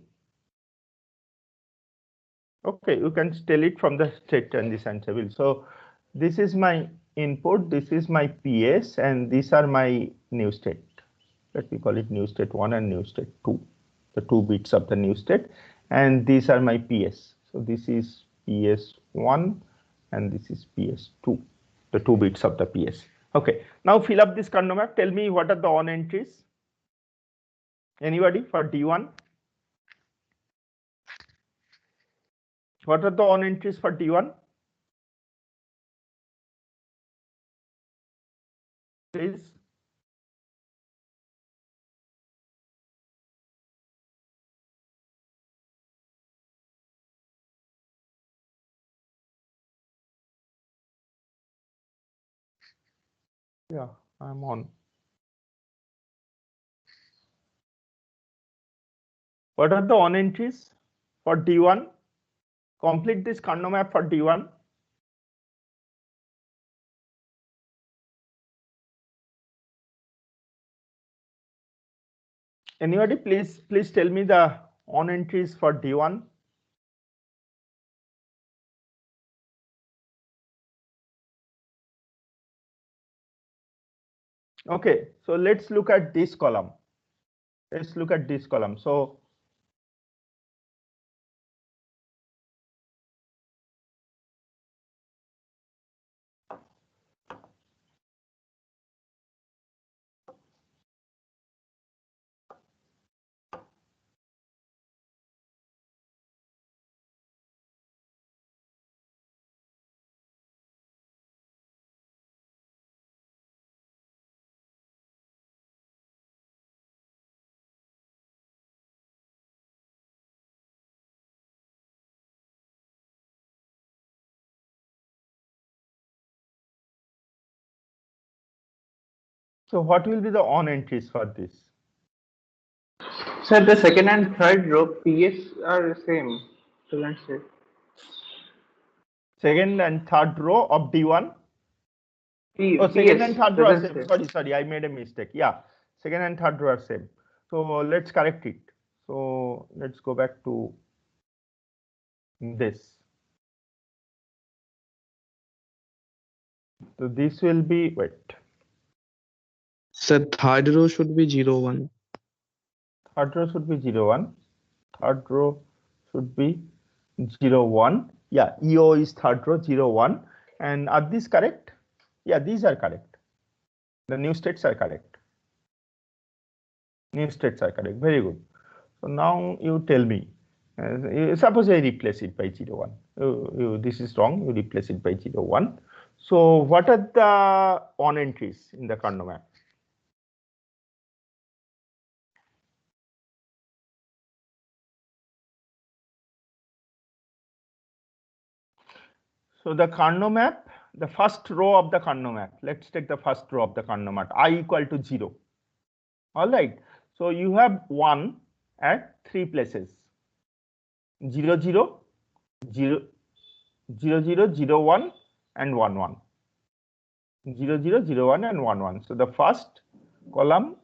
Okay, you can tell it from the state transition table. So this is my input, this is my PS, and these are my new state. Let me call it new state 1 and new state 2, the 2 bits of the new state, and these are my PS. So this is PS1 and this is PS2, the 2 bits of the PS. Okay, now fill up this Karnaugh map. Tell me what are the on entries. Anybody for D1? What are the on entries for D1? Please. Yeah, I'm on. What are the on entries for D1? Complete this Karnaugh map for D1. Anybody, please tell me the on entries for D1. Okay, so let's look at this column. Let's look at this column. So what will be the on entries for this? Sir, the second and third row PS are same. Student said. Second and third row of D1. P, Oh, second PS and third row are doesn't same. say. Sorry, I made a mistake. Yeah, second and third row are same. So let's correct it. So let's go back to this. So this will be, wait. Sir, third row should be 0, 1. Third row should be 0, 1. Third row should be 0, 1. Yeah, EO is third row 0, 1. And are these correct? Yeah, these are correct. The new states are correct. New states are correct. Very good. So now you tell me. Suppose I replace it by 0, 1. This is wrong. You replace it by 0, 1. So what are the on entries in the Karnaugh map? So the Karnaugh map, the first row of the Karnaugh map. Let's take the first row of the Karnaugh map. I equal to 0. All right. So you have 1 at 3 places. 0, 0, 0, 0, 0, 0, 1, and 1, 1. 0, 0, 0, 1, and 1, 1. So the first column,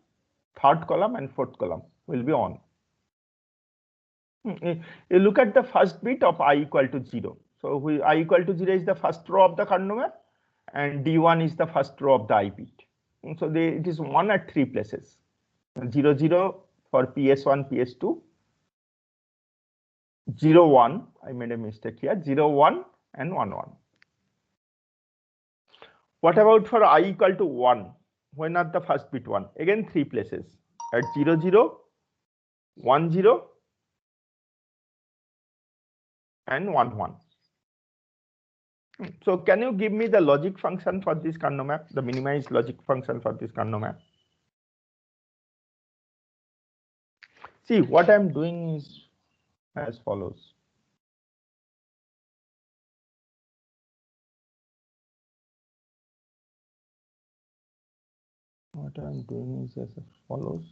third column, and fourth column will be on. You look at the first bit of I equal to 0. So I equal to 0 is the first row of the Karnaugh map, and D1 is the first row of the I bit. So it is 1 at 3 places. 0, 0 for PS1, PS2. 0, 1, I made a mistake here, 0, 1, and 1, 1. What about for I equal to 1? When are the first bit 1? Again 3 places. At 0, 0, 1, 0, and 1 1. So can you give me the logic function for this Carnot map, the minimized logic function for this Carnot map? See, what I'm doing is as follows. What I'm doing is as follows.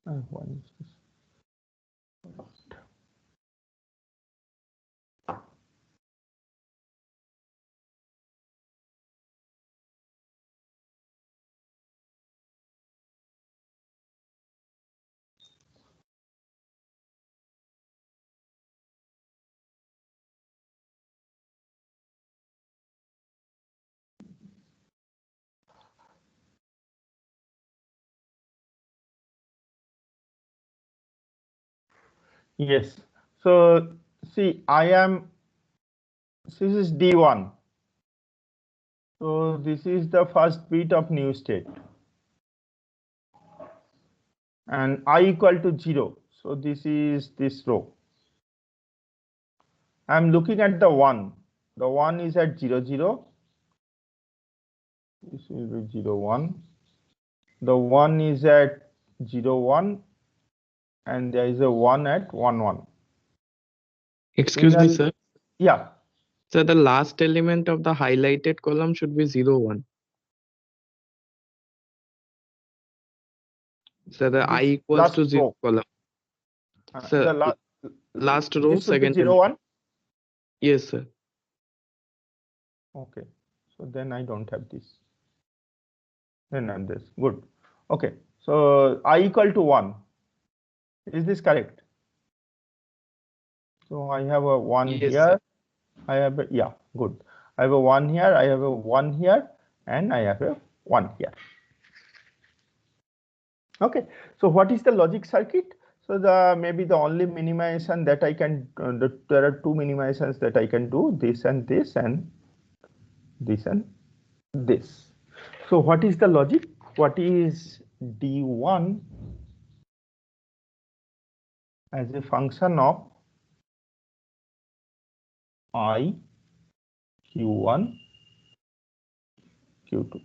Why is this? Yes. So see, this is D1. So this is the first bit of new state. And I equal to 0. So this is this row. I'm looking at the 1. The 1 is at 0 0. This will be 0 1. The 1 is at 0 1. And there is a 1 at 1 1. Excuse me, sir. Yeah. So the last element of the highlighted column should be 0 1. So the I equals to 0 row. column. So The last row, this should be second 0 1. Yes, sir. Okay. So then I don't have this. Then I'm this. Good. Okay. So I equal to 1. Is this correct? So I have a 1 Yes, here. sir. I have a, yeah, good. I have a 1 here. I have a 1 here. And I have a 1 here. Okay. So what is the logic circuit? So maybe the only minimization that I can, there are two minimizations that I can do, this and this and this and this. So what is the logic? What is D1 as a function of I, Q1, Q2?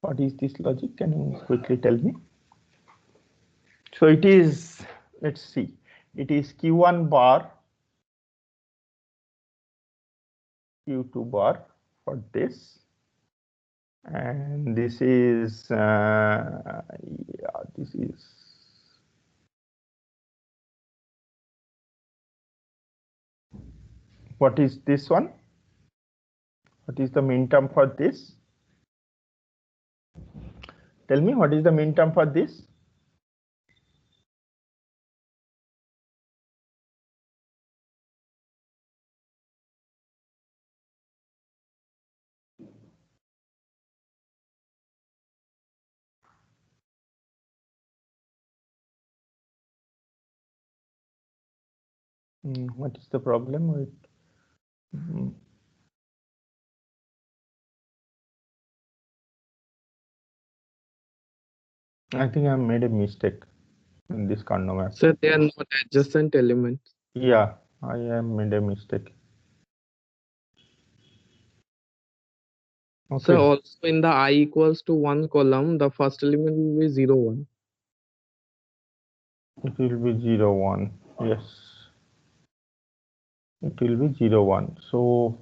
What is this logic? Can you quickly tell me? So it is, let's see, it is Q1 bar, Q2 bar for this. And this is, yeah, this is, what is this one? What is the min term for this? Tell me, what is the min term for this? What is the problem with? I think I made a mistake in this Carnot map. Sir, they are not adjacent elements. Yeah, I have made a mistake. Okay. So also in the I equals to 1 column, the first element will be 0 1. It will be 0 1. Yes. It will be 0 1. So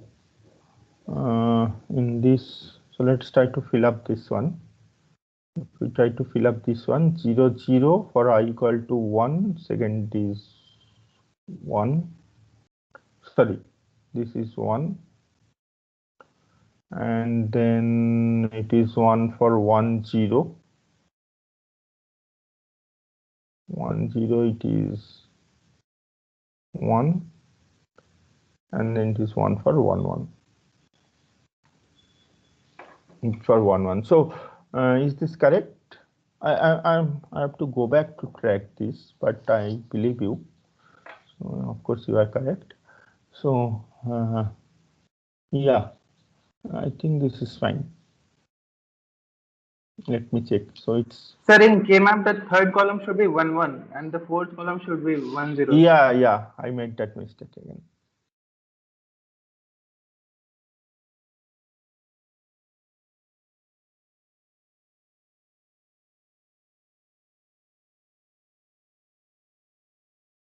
in this, so let's try to fill up this one. If we try to fill up this one, 0 0 for I equal to 1, second is 1. Sorry, this is 1. And then it is 1 for 1 0. 1 0, it is 1. And then it is 1 for 1 1. For 1 1. So is this correct? I have to go back to track this, but I believe you. So of course you are correct. So yeah, I think this is fine. Let me check. So it's Sir, in K-map, the third column should be 1, 1, and the fourth column should be 1, 0. yeah, I made that mistake again.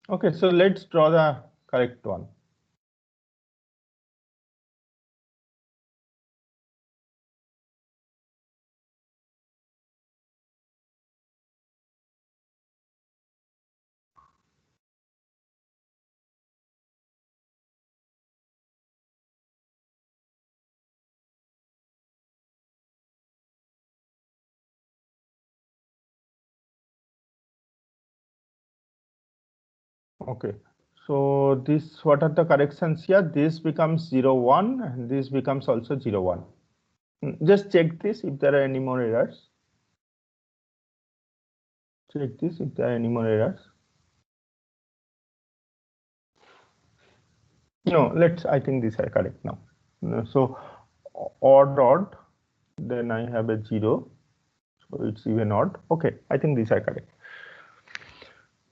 Okay, so let's draw the correct one. Okay, so this, what are the corrections here? This becomes 0, 1, and this becomes also 0, 1. Just check this if there are any more errors. Check this if there are any more errors. No, I think these are correct now. So odd, then I have a 0, so it's even odd. Okay, I think these are correct.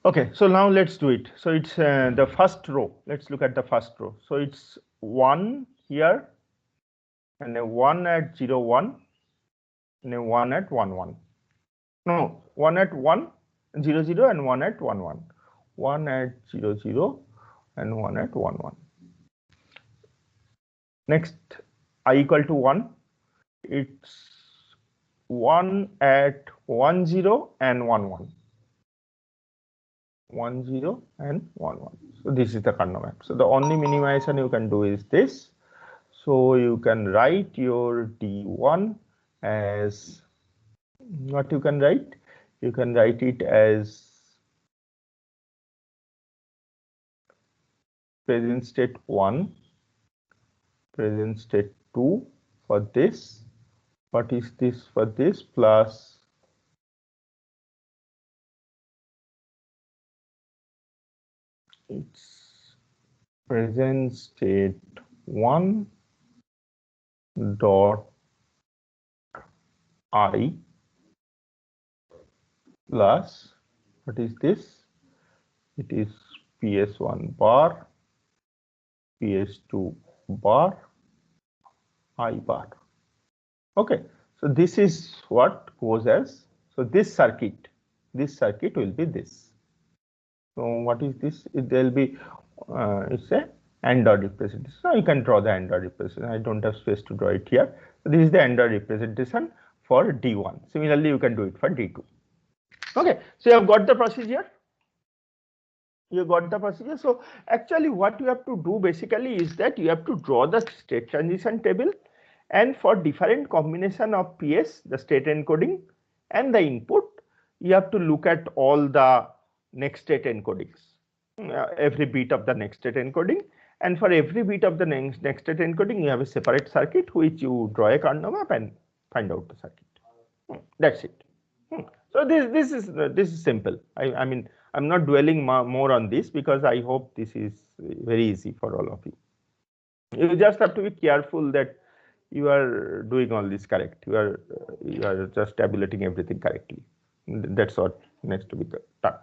Okay, so now let's do it. So it's the first row. Let's look at the first row. So it's 1 here, and a 1 at 0, 1, and a 1 at 1, 1. No, 1 at 1, 0, 0, and 1 at 1, 1. 1 at 0, 0, and 1 at 1, 1. Next, I equal to 1. It's 1 at 1, 0, and 1, 1. 1, 0, and 1, 1. So this is the kernel map. So the only minimization you can do is this. So you can write your D1 as what you can write? You can write it as present state 1, present state 2 for this. What is this for this? Plus it's present state 1 dot I plus what is this? It is PS1 bar, PS2 bar, I bar. Okay, so this is what goes as, so this circuit will be this. So what is this? There will be it's a AND OR representation. So you can draw the AND OR representation. I don't have space to draw it here. So this is the AND OR representation for D1. Similarly, you can do it for D2. Okay, so you have got the procedure. You got the procedure. So actually what you have to do basically is that you have to draw the state transition table, and for different combination of PS, the state encoding and the input, you have to look at all the next state encodings, every bit of the next state encoding, and for every bit of the next state encoding you have a separate circuit which you draw a kernel map and find out the circuit. That's it. So this is simple. I mean, I'm not dwelling more on this because I hope this is very easy for all of you. You just have to be careful that you are doing all this correct. You are just tabulating everything correctly. That's what needs to be done.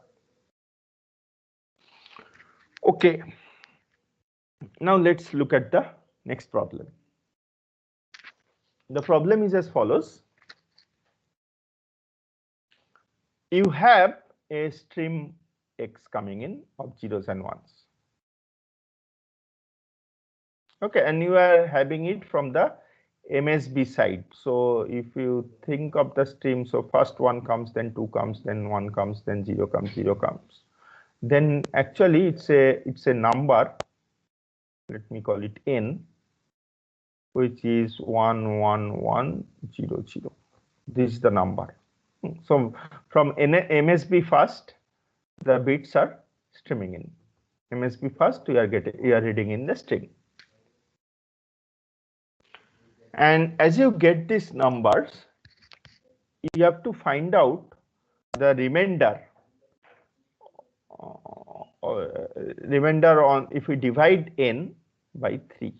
Okay. Now let's look at the next problem. The problem is as follows. You have a stream X coming in of zeros and ones. Okay, and you are having it from the MSB side. So if you think of the stream, so first one comes, then two comes, then one comes, then zero comes, zero comes. Then actually it's a number. Let me call it n, which is 11100. This is the number. So from MSB first, the bits are streaming in. MSB first, you are reading in the string. And as you get these numbers, you have to find out the remainder. Remainder on if we divide n by 3.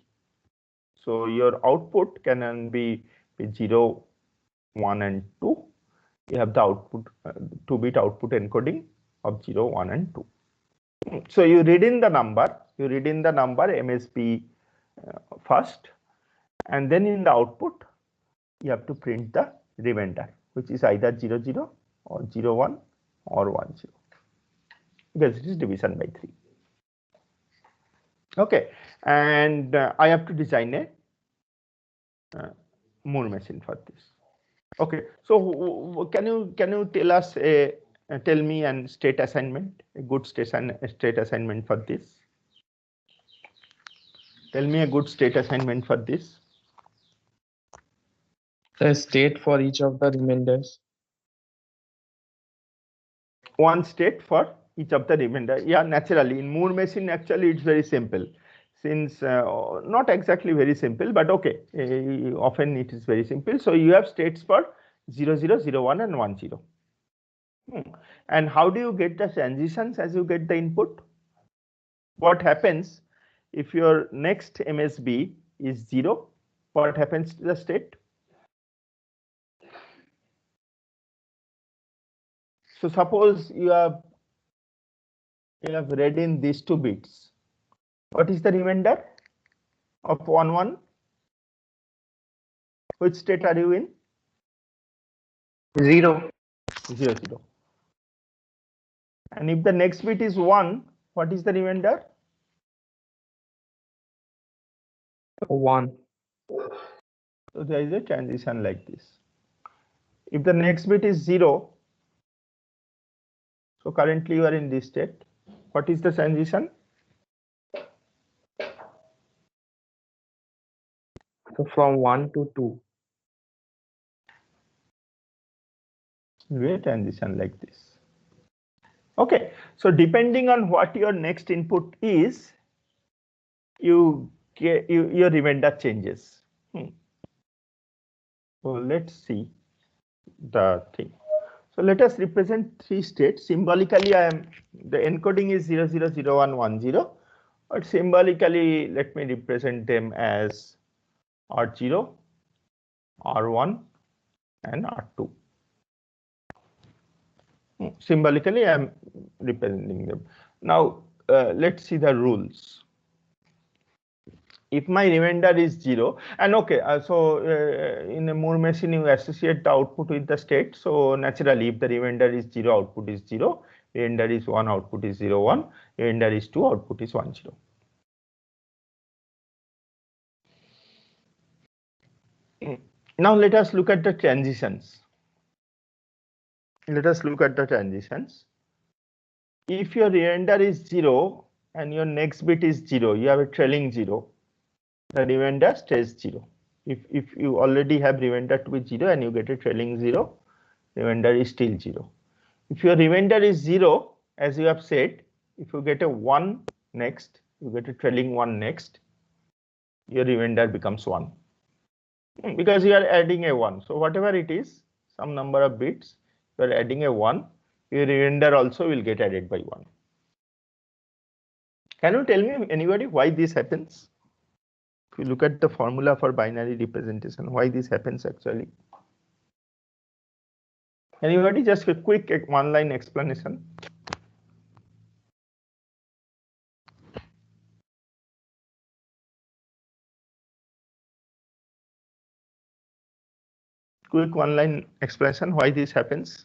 So your output can be 0, 1 and 2. You have the output 2-bit output encoding of 0, 1 and 2. So you read in the number, MSB first, and then in the output you have to print the remainder, which is either 0, 0 or 0, 1 or 1, 0, because it is division by 3. Okay, and I have to design a Moore machine for this. Okay, so can you tell us tell me a state assignment, a good state assignment for this? Tell me a good state assignment for this. The state for each of the remainders. One state for each of the remainder. Yeah, naturally in Moore machine actually it's very simple. Since not exactly very simple, but okay, often it is very simple. So you have states for 0, 0, 0, 1 and 1, 0. And how do you get the transitions as you get the input? What happens if your next MSB is 0? What happens to the state? So suppose you have read in these 2 bits. What is the remainder of 1, 1? Which state are you in? 0. 0, 0. And if the next bit is 1, what is the remainder? 1. So there is a transition like this. If the next bit is 0, so currently you are in this state. What is the transition? So from 1 to 2. A transition like this. Okay, so depending on what your next input is, your remainder changes. So let's see the thing. So let us represent 3 states. Symbolically, the encoding is 0, 0, 0, 1, 1, 0. But symbolically, let me represent them as R0, R1, and R2. Symbolically, I am representing them. Now, let's see the rules. If my remainder is 0, and okay, in a Moore machine, you associate the output with the state. So naturally, if the remainder is 0, output is 0. Remainder is 1, output is 0, 1. Remainder is 2, output is 1, 0. Now let us look at the transitions. If your remainder is 0 and your next bit is 0, you have a trailing 0. The remainder stays 0. If you already have remainder to be 0 and you get a trailing 0, remainder is still 0. If your remainder is 0, as you have said, if you get a 1 next, you get a trailing 1 next, your remainder becomes 1. Because you are adding a 1. So whatever it is, some number of bits, you are adding a 1, your remainder also will get added by 1. Can you tell me, anybody, why this happens? If you look at the formula for binary representation, why this happens actually? Anybody, just a quick one-line explanation. Quick one-line explanation why this happens.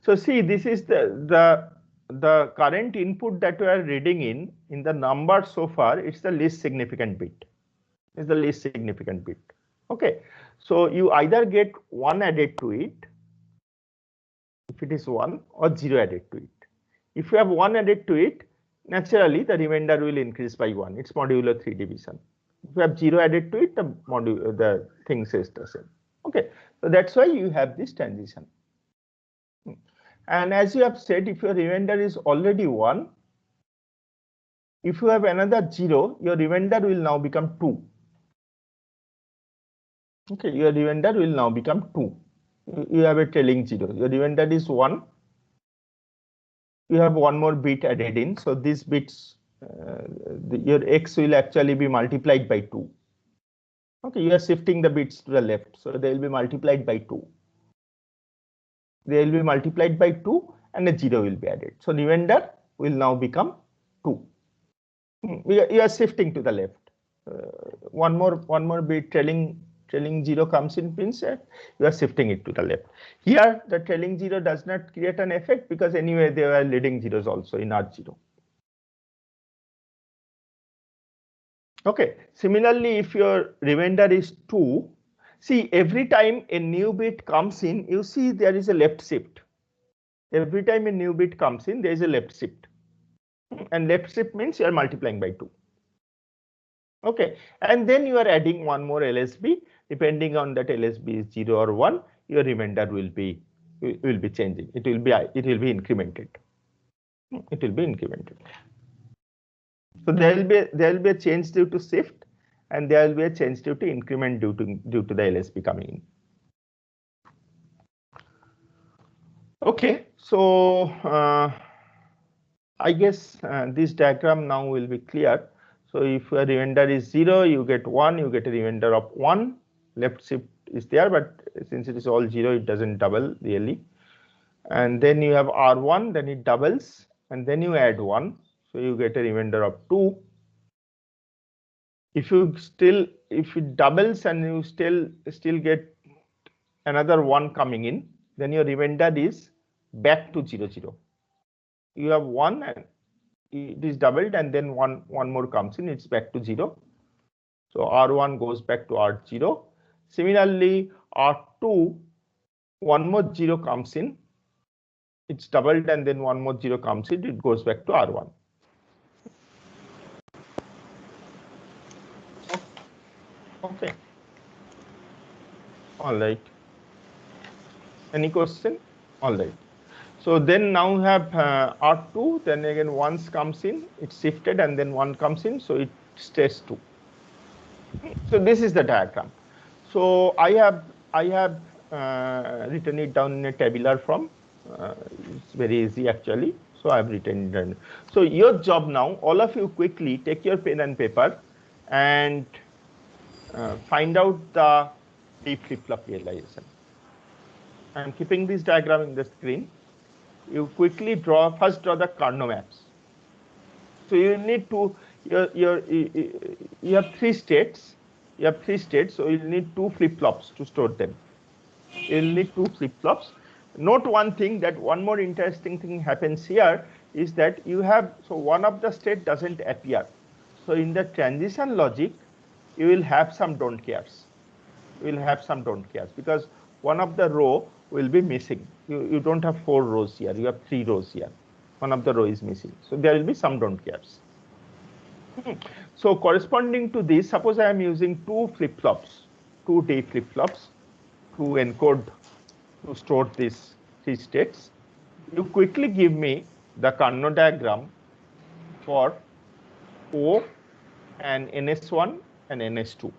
So see, this is the current input that we are reading in the number so far. It's the least significant bit. It's the least significant bit. Okay, so you either get 1 added to it, if it is 1, or 0 added to it. If you have 1 added to it, naturally the remainder will increase by 1. It's modulo 3 division. If you have 0 added to it, the thing says the same. Okay, so that's why you have this transition. And as you have said, if your remainder is already 1, if you have another 0, your remainder will now become 2. Okay, your remainder will now become 2. You have a trailing 0. Your remainder is 1. You have one more bit added in. So these bits, your x will actually be multiplied by 2. Okay, you are shifting the bits to the left. So they will be multiplied by 2. They will be multiplied by 2 and a 0 will be added. So remainder will now become 2. You are shifting to the left. One more bit trailing 0 comes in, means you are shifting it to the left. Here the trailing 0 does not create an effect because anyway there are leading zeros also in R0. Okay, similarly if your remainder is 2, see every time a new bit comes in, you see there is a left shift. Every time a new bit comes in, there is a left shift, and left shift means you are multiplying by 2. Okay, and then you are adding one more LSB. Depending on that LSB is 0 or 1, your remainder will be changing. It will be incremented. It will be incremented. So there will be a change due to shift, and there will be a change due to increment due to the LSB coming in. Okay, so I guess this diagram now will be clear. So if your remainder is 0, you get 1, you get a remainder of 1. Left shift is there, but since it is all 0, it doesn't double really. And then you have R1, then it doubles, and then you add 1. So you get a remainder of 2. If it doubles and you still get another 1 coming in, then your remainder is back to 0, 0. You have 1 and it is doubled, and then one more comes in, it's back to 0. So R1 goes back to R0. Similarly, R2, one more 0 comes in, it's doubled, and then one more 0 comes in, it goes back to R1. Okay. All right. Any question? All right. So then now we have R2, then again once comes in, it's shifted, and then 1 comes in, so it stays 2. So this is the diagram. So I have written it down in a tabular form. It's very easy actually. So I have written it down. So your job now, all of you quickly take your pen and paper and find out the D flip-flop realization. I'm keeping this diagram in the screen. You quickly first draw the Carnot maps. So you need to, you have 3 states. You have 3 states, so you'll need 2 flip-flops to store them. You'll need 2 flip-flops. Note one thing, that one more interesting thing happens here is that you have, so one of the state doesn't appear. So in the transition logic, you will have some don't cares. You will have some don't cares because one of the row will be missing. You don't have 4 rows here, you have 3 rows here. One of the row is missing. So there will be some don't cares. So corresponding to this, suppose I am using 2 flip-flops, 2 D flip-flops to encode, to store these 3 states. You quickly give me the Carnot diagram for O and NS1 and NS2.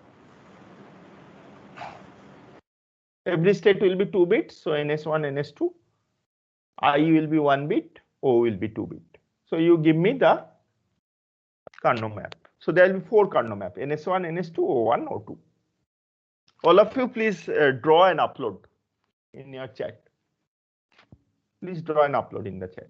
Every state will be 2 bits, so NS1, NS2. I will be 1 bit, O will be 2 bit. So you give me the Carnot map. So there will be 4 Carnot map, NS1, NS2, O1, O2. All of you please draw and upload in your chat. Please draw and upload in the chat.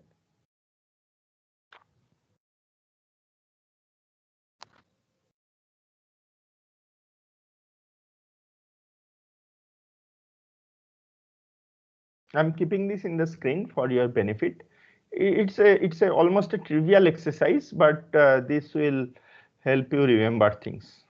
I'm keeping this in the screen for your benefit. It's a almost a trivial exercise, but this will help you remember things.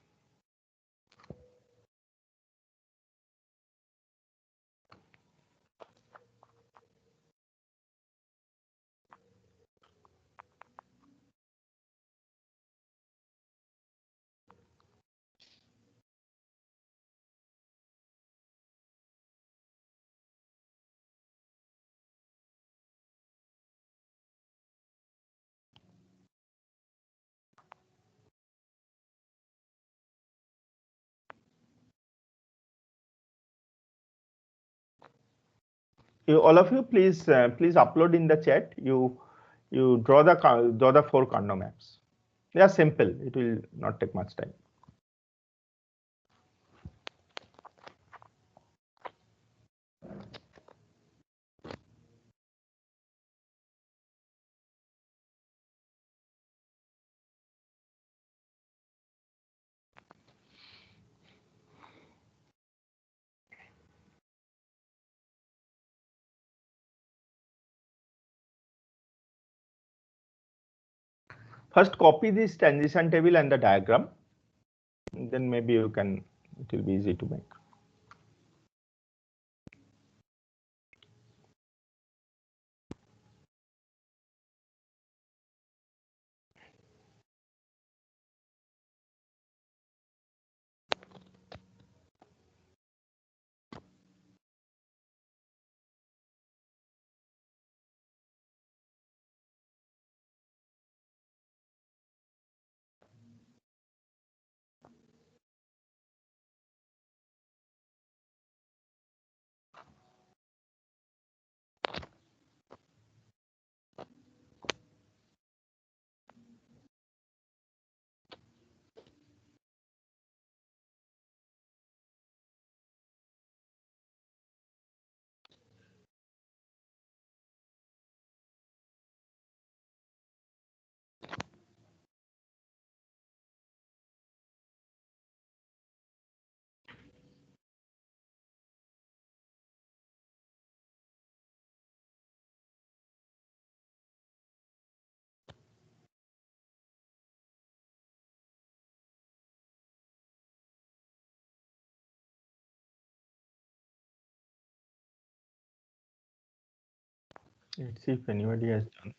all of you, please please upload in the chat. You draw the 4 Carnot maps. They are simple. It will not take much time. First, copy this transition table and the diagram. Then maybe you can. It will be easy to make. Let's see if anybody has done.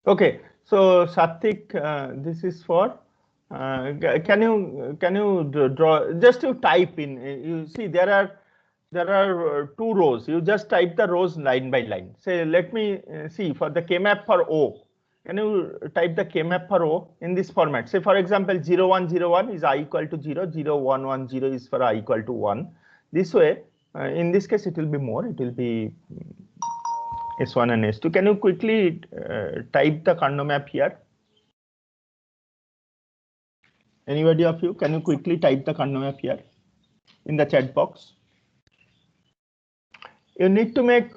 Okay, so Satvik, this is for. Can you draw? Just to type in. You see there are 2 rows. You just type the rows line by line. Say, let me see for the K map for O. Can you type the K map for O in this format? Say, for example, 0 1 0 1 is I equal to 0. 0 1 1 0 is for I equal to 1. This way, in this case, it will be more. It will be S1 and S2. Can you quickly type the Carnot map here? Anybody of you, can you quickly type the Carnot map here in the chat box? You need to make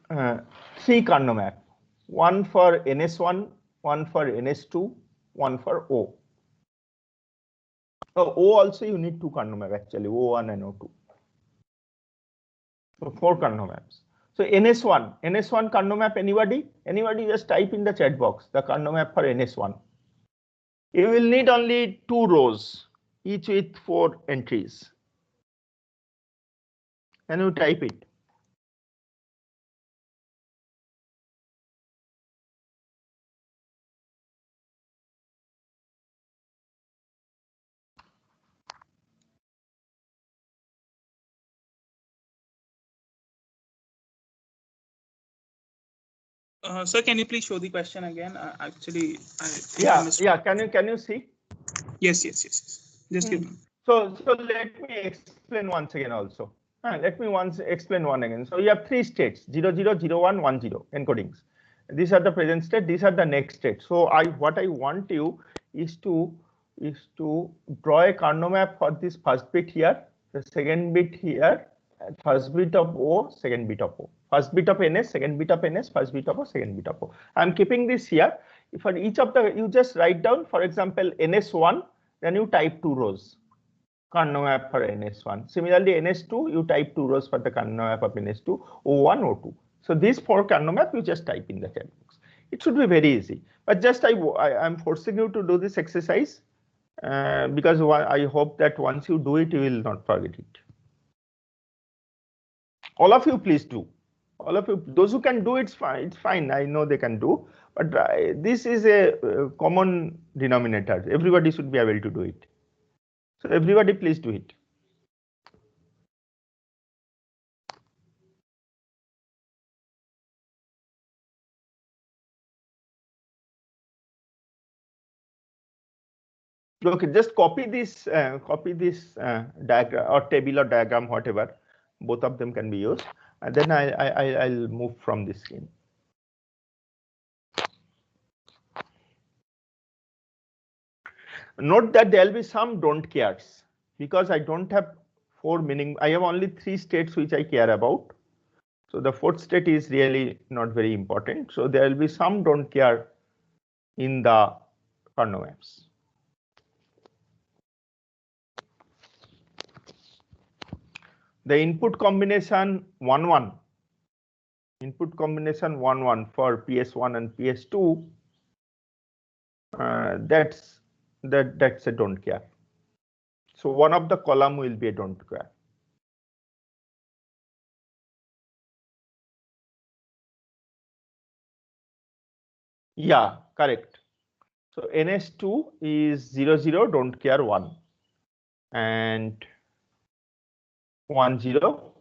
3 Carnot map. One for NS1, one for NS2, one for O. O also you need 2 Carnot map actually, O1 and O2. So 4 Carnot maps. So NS1 Carnot map, anybody? Anybody just type in the chat box the Carnot map for NS1. You will need only 2 rows, each with 4 entries. Can you type it? Sir, can you please show the question again? Actually, yeah. Can you see? Yes. Just give me. So let me explain once again also. Let me explain one again. So you have 3 states: 0 0 0 1 1 0 encodings. These are the present state. These are the next state. So what I want you is to draw a Carnot map for this first bit here, the second bit here, first bit of O, second bit of O, first bit of NS, second bit of NS, first bit of O, second bit of O. I'm keeping this here. For each of the, you just write down, for example, NS1, then you type 2 rows. Karnaugh map for NS1. Similarly, NS2, you type 2 rows for the Karnaugh map of NS2, O1, O2. So these 4 Karnaugh map, you just type in the chat box. It should be very easy. But just I'm forcing you to do this exercise because I hope that once you do it, you will not forget it. All of you, please do. All of you, those who can do it's fine. It's fine. I know they can do, but this is a common denominator. Everybody should be able to do it. So everybody, please do it. Okay, just copy this diagram or table or diagram, whatever. Both of them can be used, and then I'll move from this screen. Note that there will be some don't cares because I don't have 4 meaning. I have only 3 states which I care about. So the 4th state is really not very important. So there will be some don't care in the Karnaugh maps. The input combination 1-1. Input combination 1-1 for PS1 and PS2. That's a don't care. So one of the column will be a don't care. Yeah, correct. So NS2 is 0, 0, don't care 1, and 1, 0,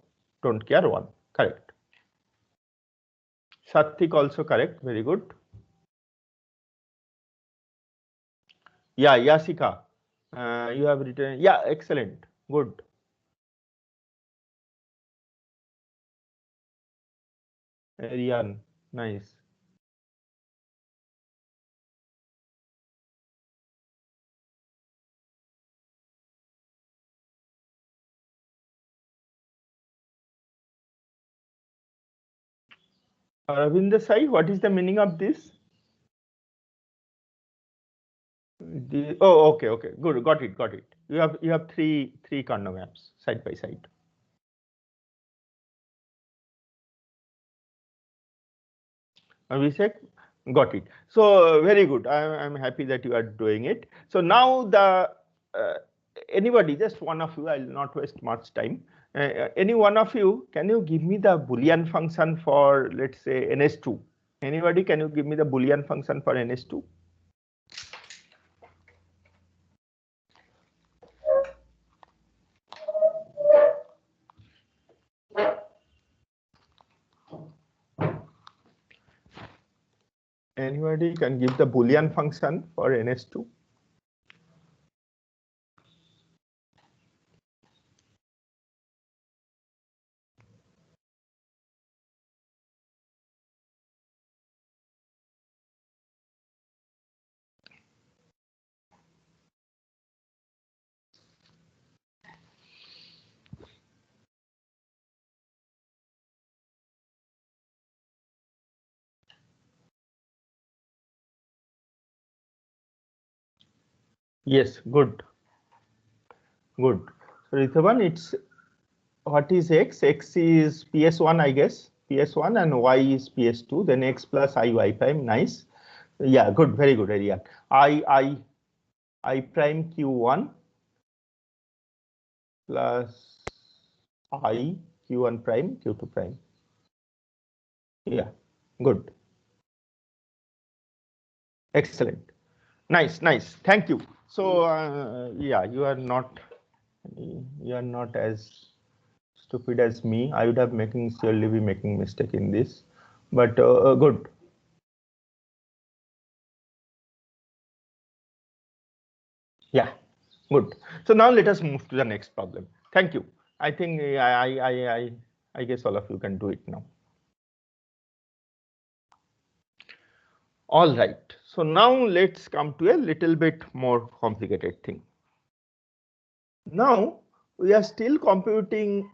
don't care 1. Correct. Satvik also correct. Very good. Yeah, Yasika, you have written. Yeah, excellent. Good. Rian, nice. Ravinder Sai, what is the meaning of this? Oh, okay, good, got it. You have three Karnaugh maps side by side. Abhishek, got it. So very good. I'm happy that you are doing it. So now the anybody, just one of you, I'll not waste much time. Any one of you, can you give me the Boolean function for, let's say, NS2? Anybody, can you give me the Boolean function for NS2? Anybody can give the Boolean function for NS2? Yes, good. So Rithavan, it's what is x? X is PS1, I guess. PS1 and y is PS2. Then x plus y prime. Nice. Yeah, good. Very good, Arian. I prime Q1 plus I Q1 prime Q2 prime. Yeah, good. Excellent. Nice. Thank you. So yeah, you are not as stupid as me. I would have surely be making mistake in this, but good. Yeah, good. So now let us move to the next problem. Thank you. I think I guess all of you can do it now. All right. So now let's come to a little bit more complicated thing. Now we are still computing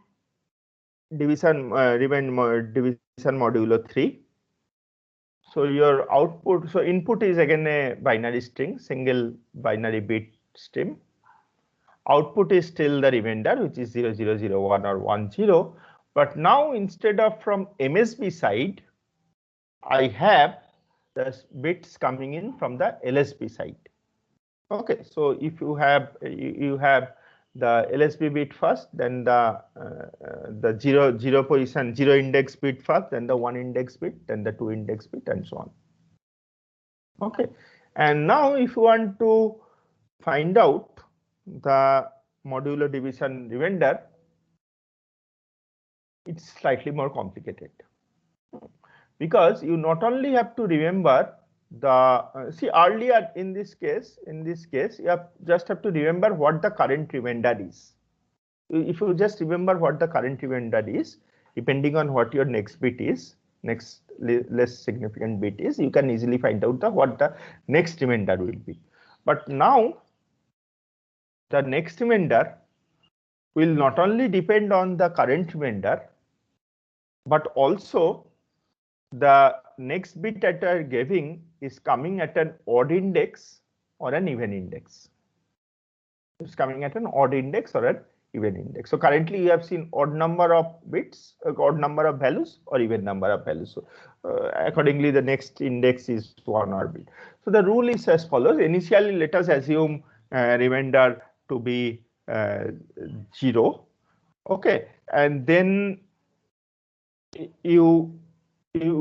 division modulo 3. So your output, so input is again a binary string, single binary bit stream. output is still the remainder, which is 0, 0, 0, 1 or 1, 0. But now instead of from MSB side, I have the bits coming in from the LSB side. Okay, so if you have the LSB bit first, then the zero position, 0 index bit first, then the 1 index bit, then the 2 index bit, and so on. Okay, and now if you want to find out the modulo division remainder, it's slightly more complicated, because you not only have to remember the see earlier in this case you just have to remember what the current remainder is. If you just remember what the current remainder is, depending on what your next bit is, next less significant bit is, you can easily find out what the next remainder will be. But now the next remainder will not only depend on the current remainder, but also the next bit that you are giving is coming at an odd index or an even index. It's coming at an odd index or an even index. So currently you have seen odd number of bits, odd number of values, or even number of values. So accordingly, the next index is 1 or bit. So the rule is as follows. Initially, let us assume remainder to be 0. Okay, and then you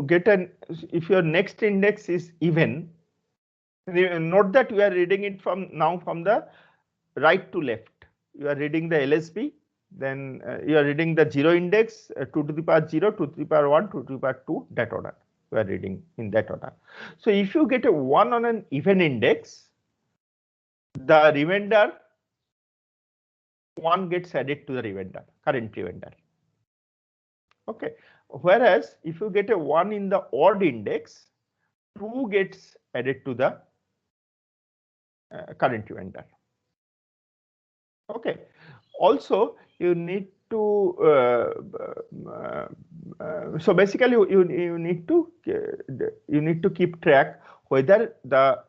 get an, if your next index is even, note that we are reading it from the right to left. You are reading the LSB, then you are reading the 0 index, 2 to the power 0, 2 to the power 1, 2 to the power 2, that order. We are reading in that order. So if you get a 1 on an even index, the remainder 1 gets added to the remainder, current remainder. Okay. Whereas if you get a 1 in the odd index, 2 gets added to the current remainder. Okay. Also, you need to so basically you need to keep track whether the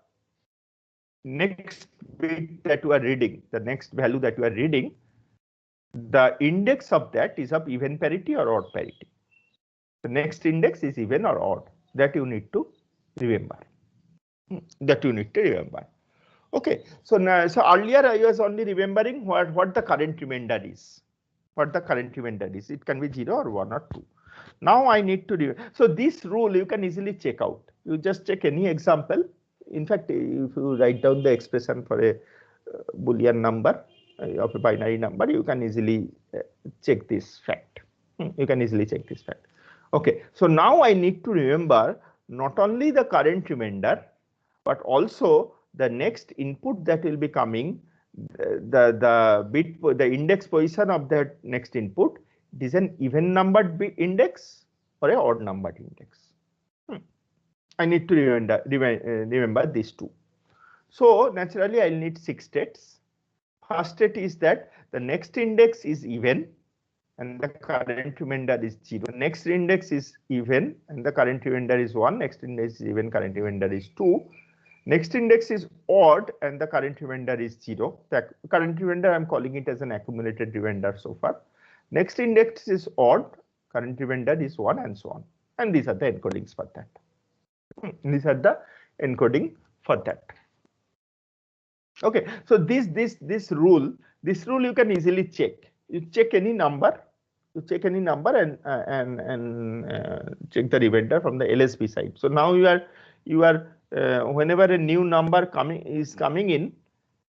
next bit that you are reading, the next value that you are reading, the index of that is of even parity or odd parity. The next index is even or odd. That you need to remember. Okay. So now, so earlier I was only remembering what the current remainder is. It can be 0 or 1 or 2. Now I need to so this rule you can easily check out. You just check any example. In fact, if you write down the expression for a Boolean number of a binary number, you can easily check this fact. You can easily check this fact. Okay, so now I need to remember not only the current remainder, but also the next input that will be coming, the index position of that next input. It is an even numbered index or an odd numbered index. I need to remember these two. So naturally I'll need 6 states. First state is that the next index is even and the current remainder is 0. The next index is even and the current remainder is 1. Next index is even, current remainder is 2. Next index is odd and the current remainder is 0. The current remainder I'm calling it as an accumulated remainder so far. Next index is odd, current remainder is 1, and so on. And these are the encodings for that. These are the encoding for that. Okay, so this rule you can easily check. You check any number. You check any number and check the remainder from the LSB side. So now you are whenever a new number is coming in,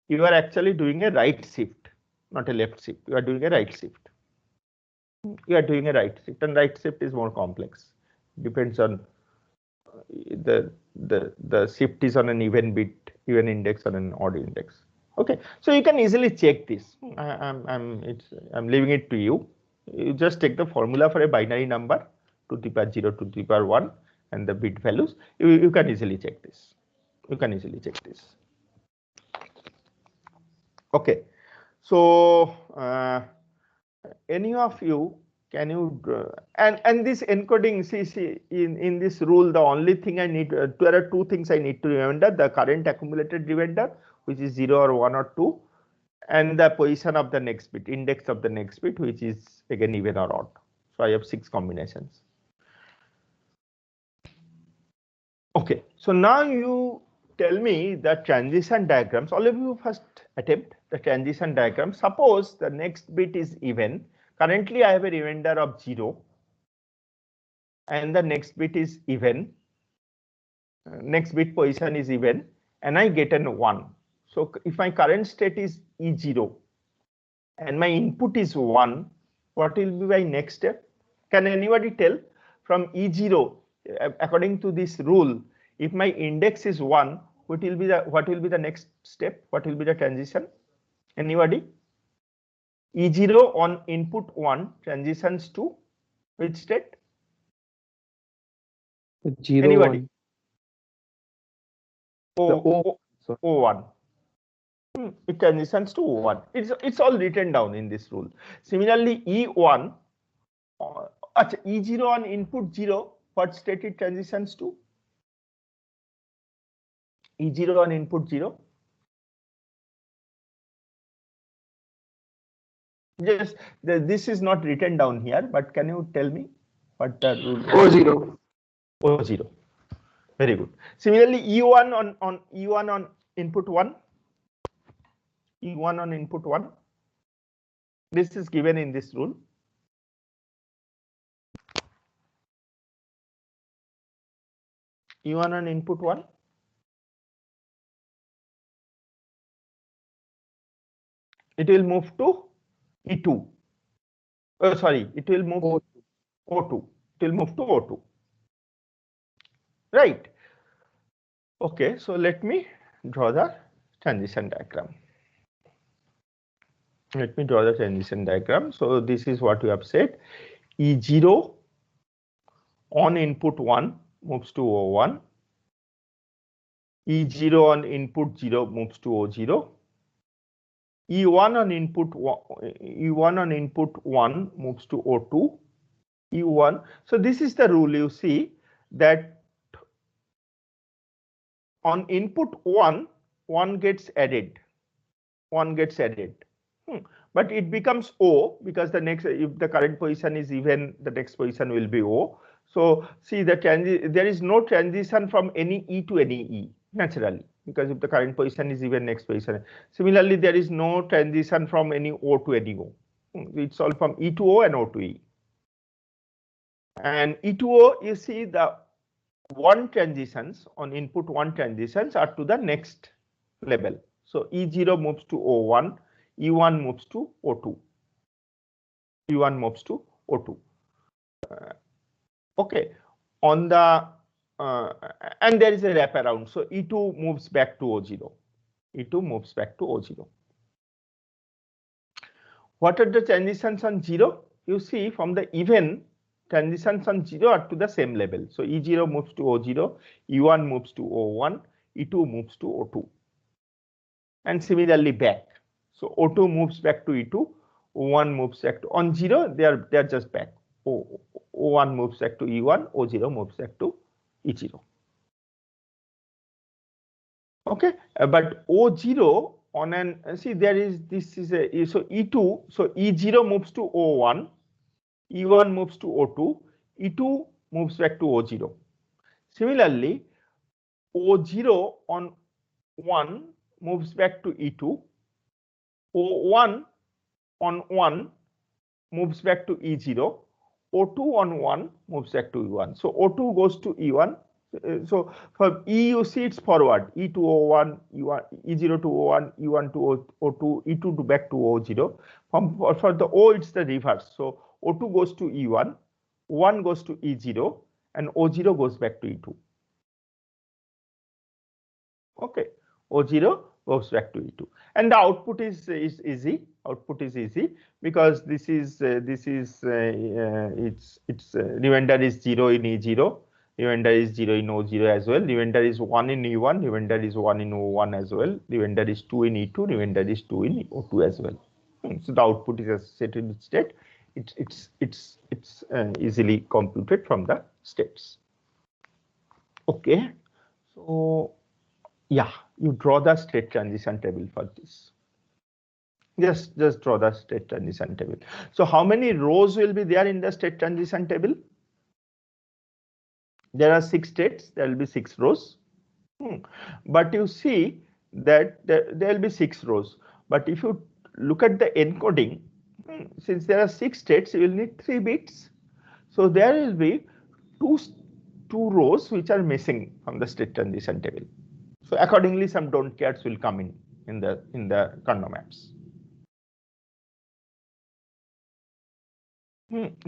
you are actually doing a right shift, not a left shift. You are doing a right shift. And right shift is more complex. Depends on the shift is on an even bit, even index, on an odd index. Okay, so you can easily check this. I'm leaving it to you. You just take the formula for a binary number, 2 to the power 0, 2 to the power 1, and the bit values. You can easily check this. Okay, so any of you, can you and this encoding, see in this rule, the only thing I need, there are 2 things I need to remember: the current accumulated remainder, which is 0 or 1 or 2, and the position of the next bit, index of the next bit, which is again even or odd. So I have 6 combinations. Okay, so now you tell me the transition diagrams. All of you first attempt the transition diagram. Suppose the next bit is even. Currently I have a remainder of 0 and the next bit is even. Next bit position is even and I get an 1. So if my current state is E0 and my input is 1, what will be my next step? Can anybody tell? From E0, according to this rule, if my index is 1, what will be the next step? What will be the transition? Anybody? E0 on input 1 transitions to which state? 0, Anybody? 1. O1. It transitions to O1. It's all written down in this rule. Similarly, E1, E0 on input 0, what state it transitions to? E0 on input 0. Just this is not written down here, but can you tell me what the rule? O0. O0. Very good. Similarly, E1 on input 1. E1 on input 1. This is given in this rule. E1 on input 1. It will move to E2. Oh, sorry, it will move to O2. It will move to O2. Right. Okay, so let me draw the transition diagram. Let me draw the transition diagram. So this is what we have said. E0 on input 1 moves to O1. E0 on input 0 moves to O0. E1 on input 1 moves to O2. E1. So this is the rule. You see that on input 1 gets added. 1 gets added. But it becomes O because the next, if the current position is even, the next position will be O. So see there is no transition from any E to any E naturally, because if the current position is even, next position. Similarly, there is no transition from any O to any O. It's all from E to O and O to E. And E to O, you see the 1 transitions on input 1 transitions are to the next level. So E0 moves to O1, E1 moves to O2. E1 moves to O2. Okay, on the and there is a wraparound. So E2 moves back to O0. E2 moves back to O0. What are the transitions on 0? You see from the even, transitions on 0 are to the same level. So E0 moves to O0, E1 moves to O1, E2 moves to O2. And similarly back. So O2 moves back to E2, O1 moves back to, on 0, they are just back. O1 moves back to E1, O0 moves back to E0. Okay, but O0 on an, see there is, this is a, so E2, so E0 moves to O1, E1 moves to O2, E2 moves back to O0. Similarly, O0 on 1 moves back to E2, O1 on 1 moves back to E0, O2 on 1 moves back to E1. So O2 goes to E1. So for E, you see it's forward, E to O1, E1, E0 to O1, E1 to O2, E2 to back to O0. For the O, it's the reverse. So O2 goes to E1, 1 goes to E0, and O0 goes back to E2. Okay, O0 goes back to E2, and the output is easy. Output is easy because this is its remainder is 0 in E0. Remainder is 0 in O0 as well. Remainder is 1 in E1. Remainder is 1 in O1 as well. Remainder is 2 in E2. Remainder is 2 in O2 as well. So the output is associated with state. It's easily computed from the states. Okay, so yeah, you draw the state transition table for this. Just draw the state transition table. So how many rows will be there in the state transition table? There are 6 states, there will be 6 rows. But you see that there will be 6 rows. But if you look at the encoding, since there are 6 states, you will need 3 bits. So there will be two rows which are missing from the state transition table. So accordingly, some don't cares will come in the kernel maps.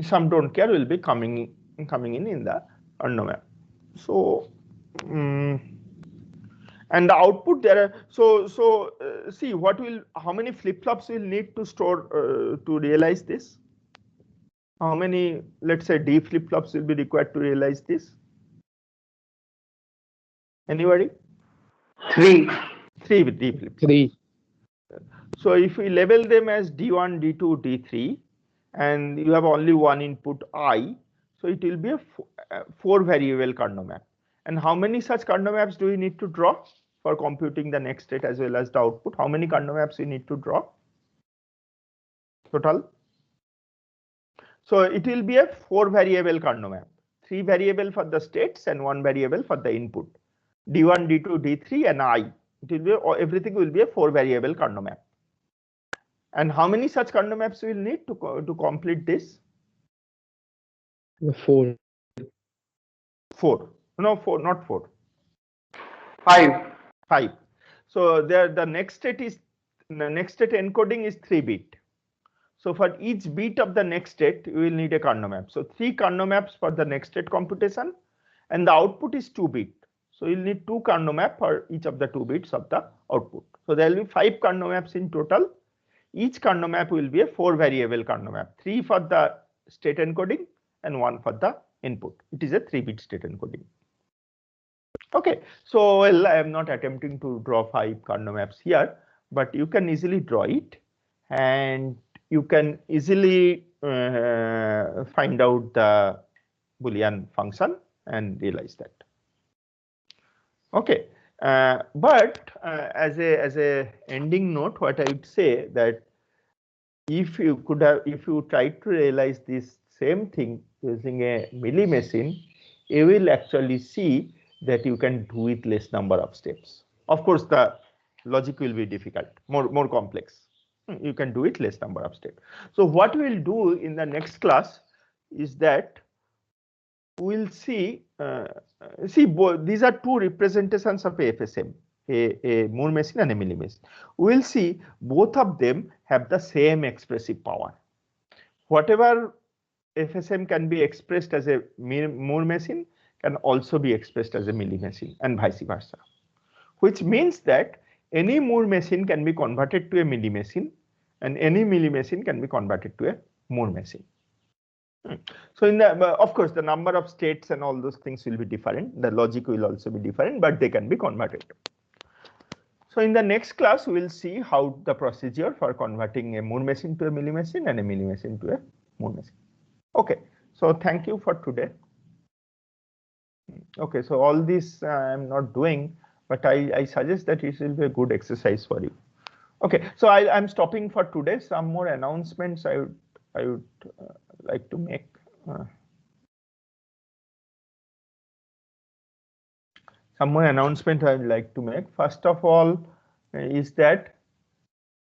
Some don't care will be coming in the kernel map. So and the output there are see how many flip-flops will need to store to realize this. How many, let's say, D flip-flops will be required to realize this? Anybody? 3. 3 with D flip-flops. 3. So if we label them as D1, D2, D3, and you have only one input I, so it will be a 4 variable kernel map. And how many such kernel maps do we need to draw for computing the next state as well as the output? How many kernel maps we need to draw total? So it will be a 4 variable kernel map, 3 variable for the states and 1 variable for the input. D1, D2, D3 and I. It will be, everything will be a 4 variable kernel map. And how many such kernel maps we will need to complete this? 4. 4. No, 4, not 4. 5. 5. So there the next state encoding is 3 bit. So for each bit of the next state, you will need a kernel map. So 3 kernel maps for the next state computation, and the output is 2 bit. So you'll need 2 kernel map for each of the 2 bits of the output. So there will be 5 kernel maps in total. Each kernel map will be a 4 variable kernel map, 3 for the state encoding and 1 for the input. It is a 3-bit state encoding. Okay, so well, I am not attempting to draw 5 kernel maps here, but you can easily draw it, and you can easily find out the Boolean function and realize that. Okay, but as a ending note, what I would say that if you tried to realize this same thing using a Mealy machine, you will actually see that you can do it less number of steps. Of course, the logic will be difficult, more complex. You can do it less number of steps. So what we'll do in the next class is that we'll see these are 2 representations of a FSM, a Moore machine and a Mealy machine. We'll see both of them have the same expressive power. Whatever FSM can be expressed as a Moore machine can also be expressed as a Mealy machine, and vice versa, which means that any Moore machine can be converted to a Mealy machine, and any Mealy machine can be converted to a Moore machine. So of course, the number of states and all those things will be different. The logic will also be different, but they can be converted. So in the next class, we will see how the procedure for converting a Moore machine to a Mealy machine and a Mealy machine to a Moore machine. Okay, so thank you for today. Okay, so all this I am not doing, but I suggest that it will be a good exercise for you. Okay, so I'm stopping for today. Some more announcements I would like to make. Some more announcement I would like to make. First of all, is that